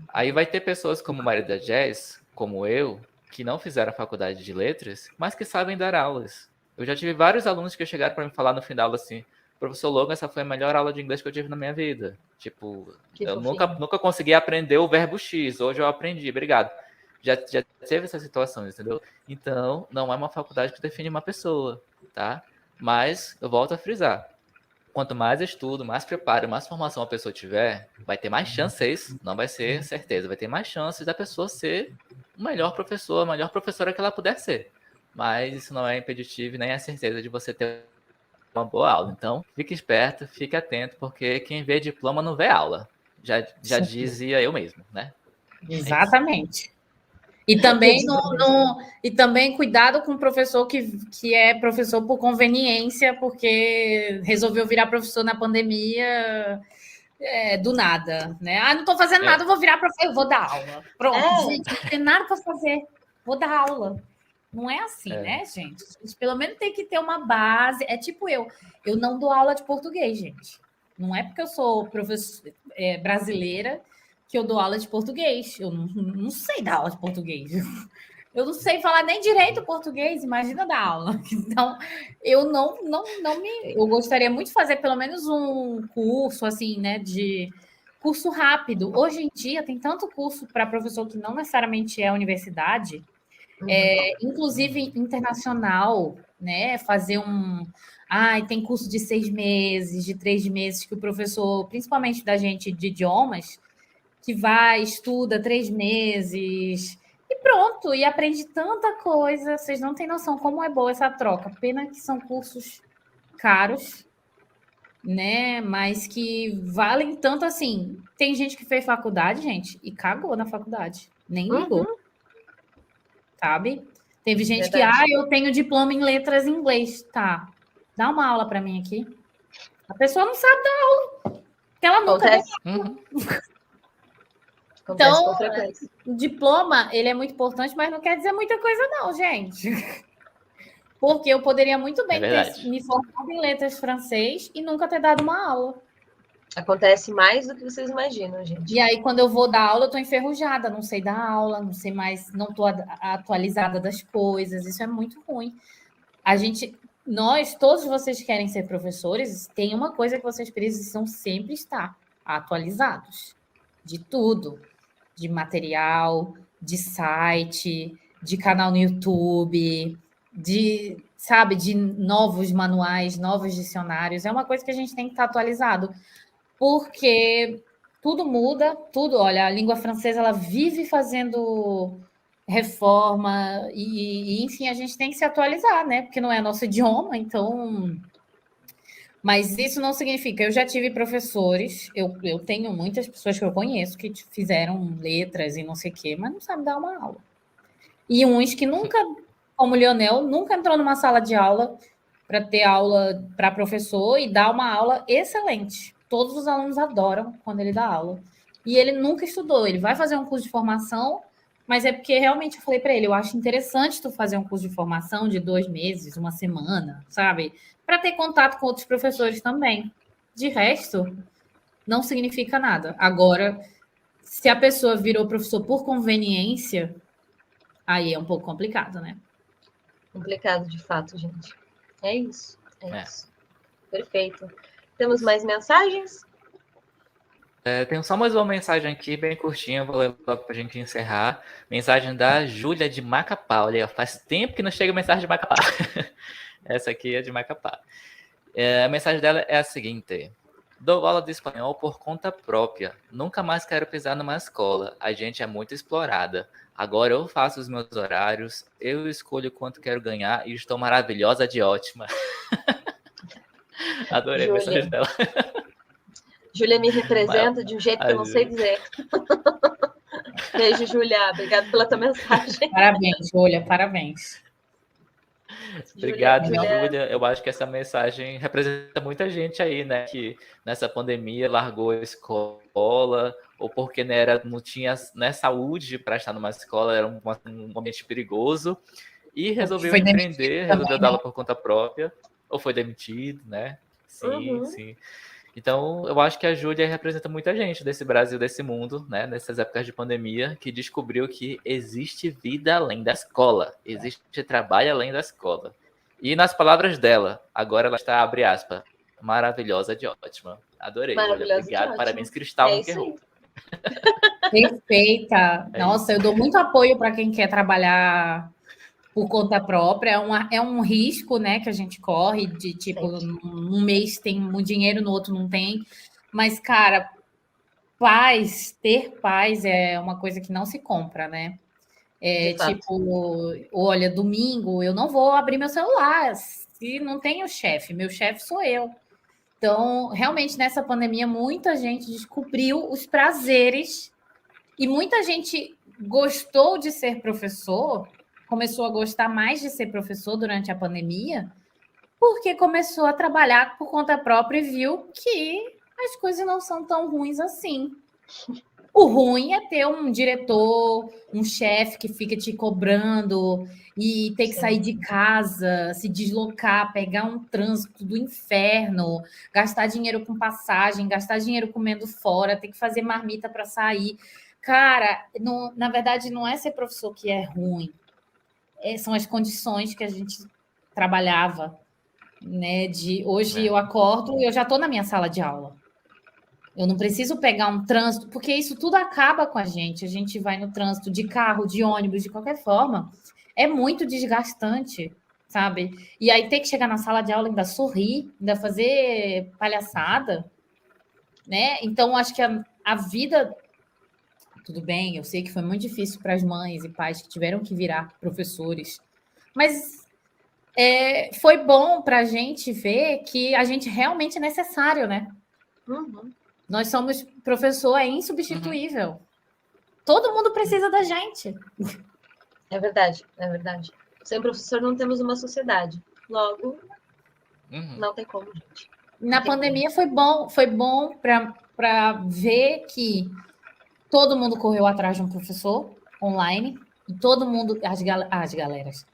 Aí vai ter pessoas como o marido da Jess, como eu, que não fizeram a faculdade de letras, mas que sabem dar aulas. Eu já tive vários alunos que chegaram para me falar no fim da aula assim, professor Logan, essa foi a melhor aula de inglês que eu tive na minha vida. Tipo, eu nunca consegui aprender o verbo X, hoje eu aprendi, obrigado. Já teve essas situações, entendeu? Então, não é uma faculdade que define uma pessoa, tá? Mas, eu volto a frisar, quanto mais estudo, mais preparo, mais formação a pessoa tiver, vai ter mais chances, não vai ser certeza, vai ter mais chances da pessoa ser o melhor professor, a melhor professora que ela puder ser. Mas isso não é impeditivo nem é certeza de você ter uma boa aula. Então, fique esperto, fique atento, porque quem vê diploma não vê aula. Já dizia eu mesmo, né? Exatamente. E também, e também cuidado com o professor que é professor por conveniência, porque resolveu virar professor na pandemia do nada, né? Ah, não estou fazendo nada, eu vou virar professor, eu vou dar aula. Pronto, gente, não tem nada para fazer, vou dar aula. Não é assim, né, gente? A gente pelo menos tem que ter uma base. É tipo eu não dou aula de português, gente. Não é porque eu sou professora brasileira que eu dou aula de português. Eu não sei dar aula de português. Eu não sei falar nem direito português, imagina dar aula. Então, eu eu gostaria muito de fazer pelo menos um curso, assim, né, de curso rápido. Hoje em dia, tem tanto curso para professor que não necessariamente é universidade, inclusive internacional, né, fazer tem curso de 6 meses, de 3 meses, que o professor, principalmente da gente de idiomas, que vai, estuda 3 meses e pronto, e aprende tanta coisa. Vocês não têm noção como é boa essa troca. Pena que são cursos caros, né? Mas que valem tanto assim. Tem gente que fez faculdade, gente, e cagou na faculdade. Nem ligou. Sabe? Teve gente que, eu tenho diploma em letras em inglês. Tá, dá uma aula para mim aqui. A pessoa não sabe dar aula. Porque ela nunca deu. Então, o diploma, ele é muito importante, mas não quer dizer muita coisa não, gente. Porque eu poderia muito bem ter me formado em letras francês e nunca ter dado uma aula. Acontece mais do que vocês imaginam, gente. E aí, quando eu vou dar aula, eu estou enferrujada, não sei dar aula, não sei mais, não estou atualizada das coisas, isso é muito ruim. Todos vocês querem ser professores, tem uma coisa que vocês precisam sempre estar atualizados, de tudo. De material, de site, de canal no YouTube, de novos manuais, novos dicionários. É uma coisa que a gente tem que estar atualizado, porque tudo muda, tudo. Olha, a língua francesa, ela vive fazendo reforma e enfim, a gente tem que se atualizar, né? Porque não é nosso idioma, então... Mas isso não significa... Eu já tive professores, eu tenho muitas pessoas que eu conheço que fizeram letras e não sei o quê, mas não sabem dar uma aula. E uns que nunca, como o Lionel, nunca entrou numa sala de aula para ter aula para professor e dar uma aula excelente. Todos os alunos adoram quando ele dá aula. E ele nunca estudou. Ele vai fazer um curso de formação, mas é porque realmente eu falei para ele, eu acho interessante tu fazer um curso de formação de 2 meses, 1 semana, sabe? Para ter contato com outros professores também. De resto, não significa nada. Agora, se a pessoa virou professor por conveniência, aí é um pouco complicado, né? Complicado, de fato, gente. É isso. Isso. Perfeito. Temos mais mensagens? Tem só mais uma mensagem aqui, bem curtinha, vou ler logo para a gente encerrar. Mensagem da Júlia de Macapá. Olha, faz tempo que não chega mensagem de Macapá. Essa aqui é de Macapá. A mensagem dela é a seguinte: dou aula de espanhol por conta própria. Nunca mais quero pisar numa escola. A gente é muito explorada. Agora eu faço os meus horários, eu escolho quanto quero ganhar e estou maravilhosa de ótima. Adorei a mensagem dela. Júlia me representa de um jeito que eu não sei dizer. Beijo, Júlia. Obrigada pela tua mensagem. Parabéns, Júlia. Parabéns. Obrigado, Júlia. Eu acho que essa mensagem representa muita gente aí, né? Que nessa pandemia largou a escola, ou porque não tinha saúde para estar numa escola, era um ambiente perigoso, e resolveu empreender, resolveu dar aula por conta própria, ou foi demitido, né? Sim, sim. Então, eu acho que a Júlia representa muita gente desse Brasil, desse mundo, né? Nessas épocas de pandemia, que descobriu que existe vida além da escola, existe trabalho além da escola. E nas palavras dela, agora ela está, abre aspas, maravilhosa de ótima. Adorei, Júlia. Obrigado, parabéns, Cristal Nunca. Perfeita. Nossa, eu dou muito apoio para quem quer trabalhar por conta própria. É um risco, né, que a gente corre de, tipo, um mês tem um dinheiro, no outro não tem. Mas, cara, ter paz é uma coisa que não se compra, né? Tipo, olha, domingo eu não vou abrir meu celular se não tem o chefe. Meu chefe sou eu. Então, realmente, nessa pandemia, muita gente descobriu os prazeres e muita gente gostou de ser professor, começou a gostar mais de ser professor durante a pandemia, porque começou a trabalhar por conta própria e viu que as coisas não são tão ruins assim. O ruim é ter um diretor, um chefe que fica te cobrando e ter que sair de casa, se deslocar, pegar um trânsito do inferno, gastar dinheiro com passagem, gastar dinheiro comendo fora, ter que fazer marmita para sair. Cara, na verdade, não é ser professor que é ruim. São as condições que a gente trabalhava, né? Hoje eu acordo e eu já estou na minha sala de aula. Eu não preciso pegar um trânsito, porque isso tudo acaba com a gente. A gente vai no trânsito de carro, de ônibus, de qualquer forma. É muito desgastante, sabe? E aí ter que chegar na sala de aula ainda sorrir, ainda fazer palhaçada, né? Então, acho que a vida... Tudo bem, eu sei que foi muito difícil para as mães e pais que tiveram que virar professores, mas foi bom para a gente ver que a gente realmente é necessário, né? Uhum. Nós somos professor, é insubstituível. Uhum. Todo mundo precisa da gente. É verdade, é verdade. Sem professor não temos uma sociedade. Logo, não tem como, gente. Na pandemia foi bom para ver que todo mundo correu atrás de um professor online e todo mundo, as galeras.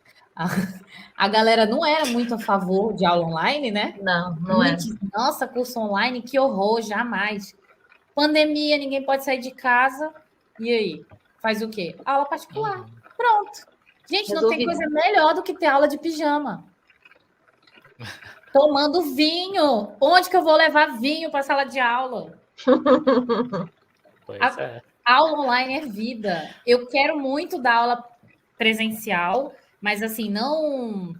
A galera não era muito a favor de aula online, né? Não é. Nossa, curso online, que horror, jamais. Pandemia, ninguém pode sair de casa. E aí? Faz o quê? Aula particular. Pronto. Gente, não tem coisa melhor do que ter aula de pijama. Tomando vinho. Onde que eu vou levar vinho para a sala de aula? A aula online é vida. Eu quero muito dar aula presencial, mas assim, não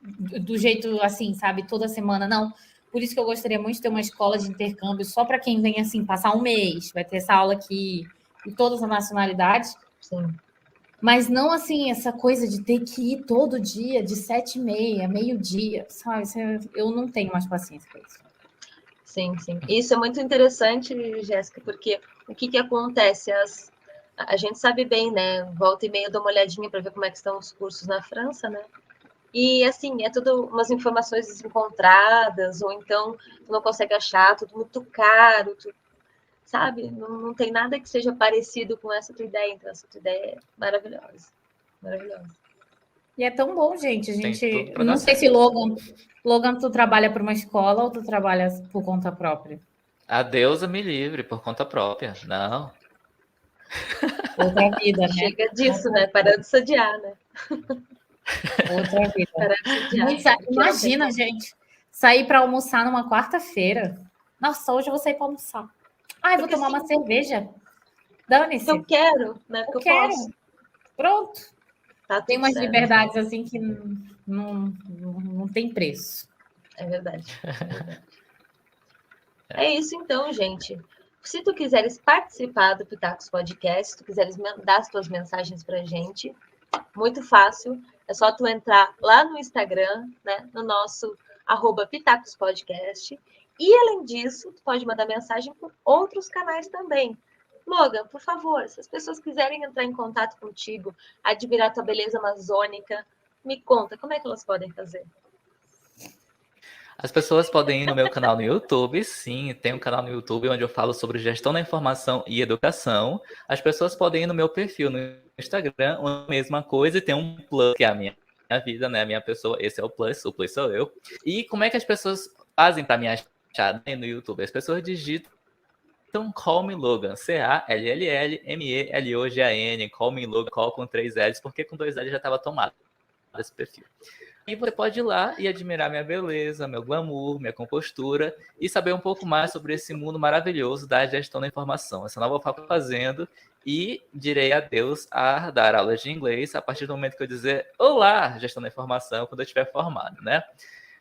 do jeito assim, sabe, toda semana, não. Por isso que eu gostaria muito de ter uma escola de intercâmbio só para quem vem assim, passar um mês, vai ter essa aula aqui em todas as nacionalidades. Sim. Mas não assim, essa coisa de ter que ir todo dia, de 7h30, meio-dia, sabe? Eu não tenho mais paciência para isso. Sim, sim. Isso é muito interessante, Jéssica, porque o que acontece? A gente sabe bem, né? Volta e meia eu dou uma olhadinha para ver como é que estão os cursos na França, né? E, assim, é tudo umas informações desencontradas, ou então tu não consegue achar, tudo muito caro, sabe? Não tem nada que seja parecido com essa tua ideia. Então, essa tua ideia é maravilhosa. Maravilhosa. E é tão bom, gente. A gente não sei se Logan, tu trabalha para uma escola ou tu trabalha por conta própria? A deusa me livre, por conta própria. Não. Outra vida, né? Chega disso, né? Parando de se odiar, né? Outra vida. Imagina, gente, sair para almoçar numa quarta-feira. Nossa, hoje eu vou sair para almoçar. Ai, vou tomar uma cerveja. Dane-se. Eu quero, né? Porque eu posso. Pronto. Tá, tem umas liberdades assim que não tem preço. É verdade. É isso então, gente. Se tu quiseres participar do Pitacos Podcast, se tu quiseres mandar as tuas mensagens pra gente, muito fácil. É só tu entrar lá no Instagram, né? No nosso @Pitacos Podcast. E, além disso, tu pode mandar mensagem por outros canais também. Logan, por favor, se as pessoas quiserem entrar em contato contigo, admirar tua beleza amazônica, me conta, como é que elas podem fazer? As pessoas podem ir no meu canal no YouTube, sim, tem um canal no YouTube onde eu falo sobre gestão da informação e educação. As pessoas podem ir no meu perfil no Instagram, a mesma coisa, e tem um plus, que é a minha vida, né? A minha pessoa, esse é o plus sou eu. E como é que as pessoas fazem para me achar no YouTube? As pessoas digitam Call Me Logan, CALLLMELOGAN, Call Me Logan, call com 3 L's, porque com 2 L's já estava tomado esse perfil. E você pode ir lá e admirar minha beleza, meu glamour, minha compostura e saber um pouco mais sobre esse mundo maravilhoso da gestão da informação. Essa nova faculdade fazendo e direi adeus a dar aulas de inglês a partir do momento que eu dizer olá, gestão da informação, quando eu estiver formado, né?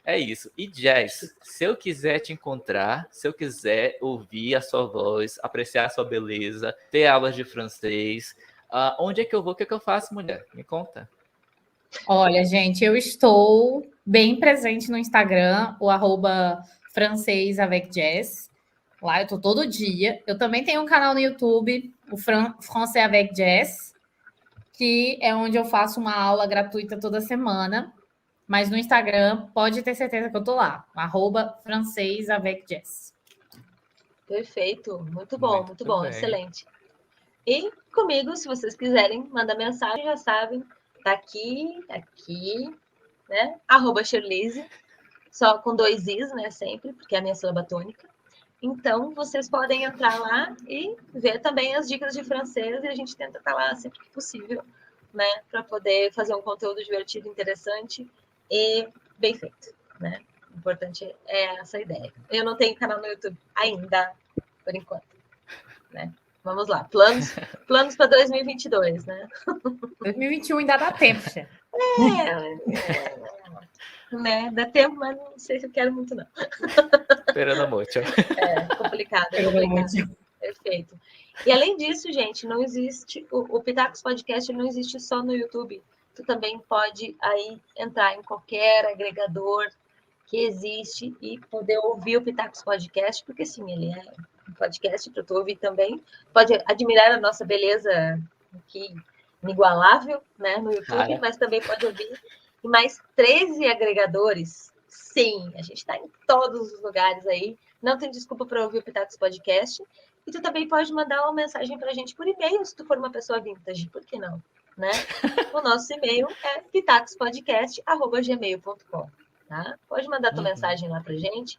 É isso. E Jess, se eu quiser te encontrar, se eu quiser ouvir a sua voz, apreciar a sua beleza, ter aulas de francês, onde é que eu vou? O que é que eu faço, mulher? Me conta. Olha, gente, eu estou bem presente no Instagram, o @francês avec Jess. Lá eu estou todo dia. Eu também tenho um canal no YouTube, o Français avec Jess, que é onde eu faço uma aula gratuita toda semana. Mas no Instagram, pode ter certeza que eu estou lá, @francês avec Jess. Perfeito, muito bom, Bem. excelente. E comigo, se vocês quiserem, manda mensagem, já sabem, tá aqui, né? @Shirlise, só com 2 Is, né? Sempre, porque é a minha sílaba tônica. Então, vocês podem entrar lá e ver também as dicas de francês, e a gente tenta estar lá sempre que possível, né? Para poder fazer um conteúdo divertido, interessante e bem feito, né? O importante é essa ideia. Eu não tenho canal no YouTube ainda, por enquanto, né? Vamos lá, planos para 2022, né? 2021 ainda dá tempo, chefe. Né? Dá tempo, mas não sei se eu quero muito, não. Esperando muito. É complicado. Perfeito. E além disso, gente, não existe o Pitacos Podcast não existe só no YouTube. Tu também pode aí entrar em qualquer agregador que existe e poder ouvir o Pitacos Podcast, porque sim, ele é um podcast para tu ouvir também. Pode admirar a nossa beleza aqui inigualável, né, no YouTube, mas também pode ouvir em mais 13 agregadores. Sim, a gente está em todos os lugares aí. Não tem desculpa para ouvir o Pitacos Podcast. E tu também pode mandar uma mensagem para a gente por e-mail, se tu for uma pessoa vintage, por que não? Né? O nosso e-mail é pitacospodcast@gmail.com. Tá? Pode mandar tua mensagem lá para gente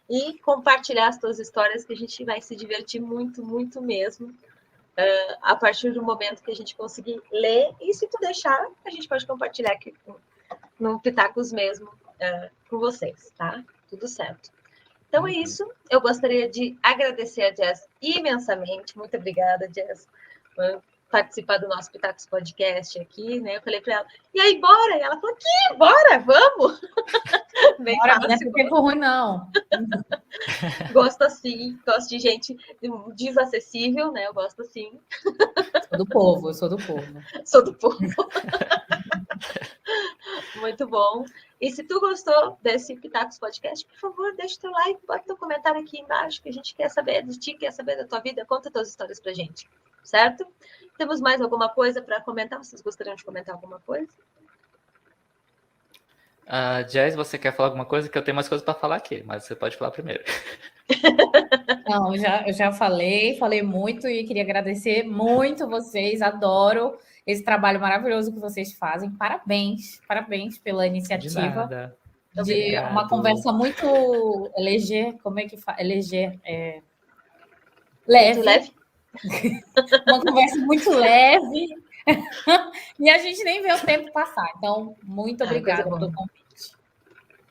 e compartilhar as tuas histórias, que a gente vai se divertir muito, muito mesmo, a partir do momento que a gente conseguir ler. E se tu deixar, a gente pode compartilhar aqui no Pitacos mesmo com vocês, tá? Tudo certo. Então é isso. Eu gostaria de agradecer a Jess imensamente. Muito obrigada, Jess, por participar do nosso Pitacos Podcast aqui, né? Eu falei para ela, e aí, bora? E ela falou, que bora, vamos! Bem Bora, fácil. não é por tempo ruim, não. Gosto assim, gosto de gente desacessível, né? Eu gosto assim. Sou do povo, eu sou do povo. Sou do povo. Muito bom. E se tu gostou desse Pitacos Podcast, por favor, deixa teu like, bota teu comentário aqui embaixo, que a gente quer saber de ti, quer saber da tua vida, conta tuas histórias pra gente, certo? Temos mais alguma coisa para comentar? Vocês gostariam de comentar alguma coisa? Jess, você quer falar alguma coisa? Que eu tenho mais coisas para falar aqui, mas você pode falar primeiro. Não, eu já falei muito e queria agradecer muito vocês, adoro esse trabalho maravilhoso que vocês fazem. Parabéns pela iniciativa. De nada. De uma conversa muito leger, como é que fala? Leger, leve. Muito leve. Uma conversa muito leve. E a gente nem vê o tempo passar. Então, muito obrigada pelo convite.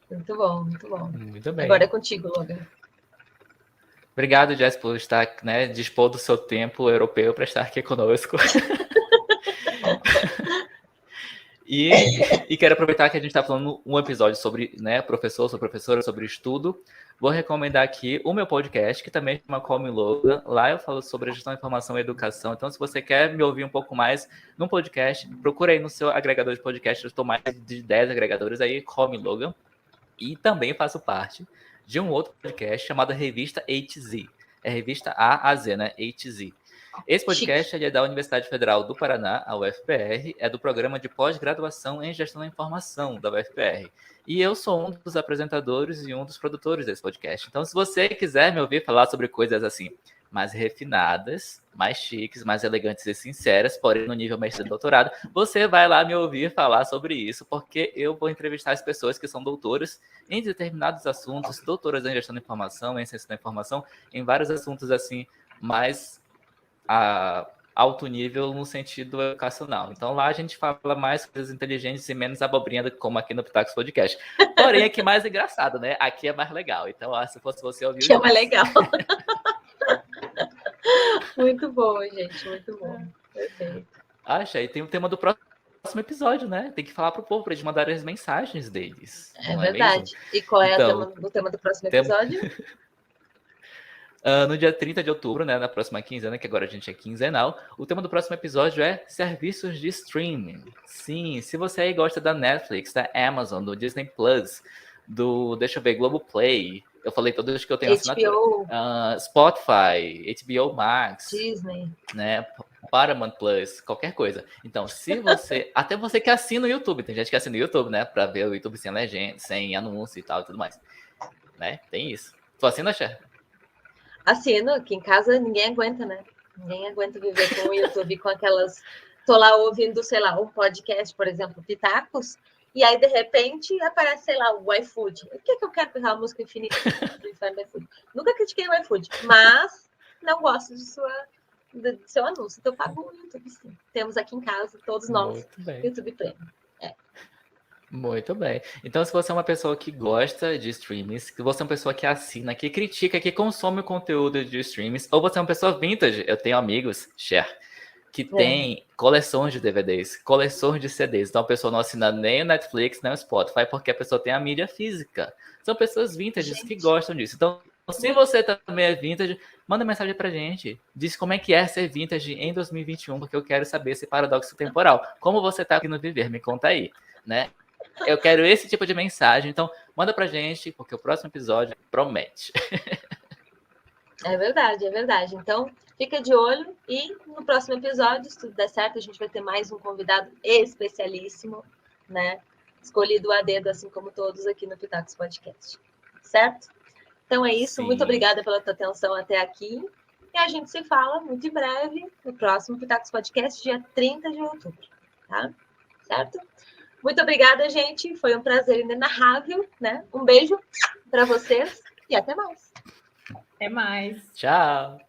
Muito bom, muito bom. Muito bem. Agora é contigo, Logan. Obrigado, Jess, por estar, né, dispor do seu tempo europeu para estar aqui conosco. E quero aproveitar que a gente está falando um episódio sobre, né, professor, sobre professora, sobre estudo. Vou recomendar aqui o meu podcast, que também chama Call Me Logan. Lá eu falo sobre a gestão da informação e educação. Então, se você quer me ouvir um pouco mais num podcast, procura aí no seu agregador de podcast. Eu estou mais de 10 agregadores aí, Call Me Logan. E também faço parte de um outro podcast chamado Revista A-Z. É Revista A-Z, né? A-Z. Esse podcast é da Universidade Federal do Paraná, a UFPR, é do programa de pós-graduação em gestão da informação da UFPR. E eu sou um dos apresentadores e um dos produtores desse podcast. Então, se você quiser me ouvir falar sobre coisas assim, mais refinadas, mais chiques, mais elegantes e sinceras, porém no nível mestre e doutorado, você vai lá me ouvir falar sobre isso, porque eu vou entrevistar as pessoas que são doutoras em determinados assuntos, doutoras em gestão da informação, em ciência da informação, em vários assuntos assim, mais a alto nível no sentido educacional. Então lá a gente fala mais coisas inteligentes e menos abobrinha do que como aqui no Pitacos Podcast. Porém, aqui mais engraçado, né? Aqui é mais legal. Então, se fosse você ouvir... Que é mais legal. Muito bom, gente. Muito bom. Perfeito. Acha, e tem o tema do próximo episódio, né? Tem que falar pro povo para eles mandarem as mensagens deles. É verdade. E qual é o tema do próximo episódio? No dia 30 de outubro, né, na próxima quinzena, que agora a gente é quinzenal, o tema do próximo episódio é serviços de streaming. Sim, se você aí gosta da Netflix, da Amazon, do Disney Plus, do, deixa eu ver, Globoplay, eu falei todos que eu tenho assinatura. Spotify, HBO Max, Disney, né, Paramount Plus, qualquer coisa. Então, se você, até você que assina o YouTube, tem gente que assina o YouTube, né, pra ver o YouTube sem legenda, sem anúncio e tal e tudo mais, né, tem isso. Tu assina, Cher? Assino, aqui em casa ninguém aguenta, né? Ninguém aguenta viver com o YouTube, com aquelas... Tô lá ouvindo, sei lá, um podcast, por exemplo, Pitacos, e aí, de repente, aparece, sei lá, o iFood. O que é que eu quero pegar a música infinita do inferno do iFood? Nunca critiquei o iFood, mas não gosto do seu anúncio. Então, eu pago o YouTube, sim. Temos aqui em casa, todos nós, Muito bem. YouTube Premium. Muito bem. Então, se você é uma pessoa que gosta de streams, que você é uma pessoa que assina, que critica, que consome o conteúdo de streams, ou você é uma pessoa vintage, eu tenho amigos, Cher, que tem coleções de DVDs, coleções de CDs. Então, a pessoa não assina nem o Netflix, nem o Spotify, porque a pessoa tem a mídia física. São pessoas vintages que gostam disso. Então, se você também é vintage, manda mensagem pra gente. Diz como é que é ser vintage em 2021, porque eu quero saber esse paradoxo temporal. Como você tá aqui no Viver? Me conta aí, né? Eu quero esse tipo de mensagem, então manda pra gente, porque o próximo episódio promete. É verdade, é verdade. Então, fica de olho e no próximo episódio, se tudo der certo, a gente vai ter mais um convidado especialíssimo, né? Escolhido a dedo, assim como todos aqui no Pitacos Podcast. Certo? Então é isso. Sim. Muito obrigada pela tua atenção até aqui. E a gente se fala muito em breve no próximo Pitacos Podcast, dia 30 de outubro. Tá? Certo? Muito obrigada, gente. Foi um prazer inenarrável, né? Um beijo para vocês e até mais. Até mais. Tchau.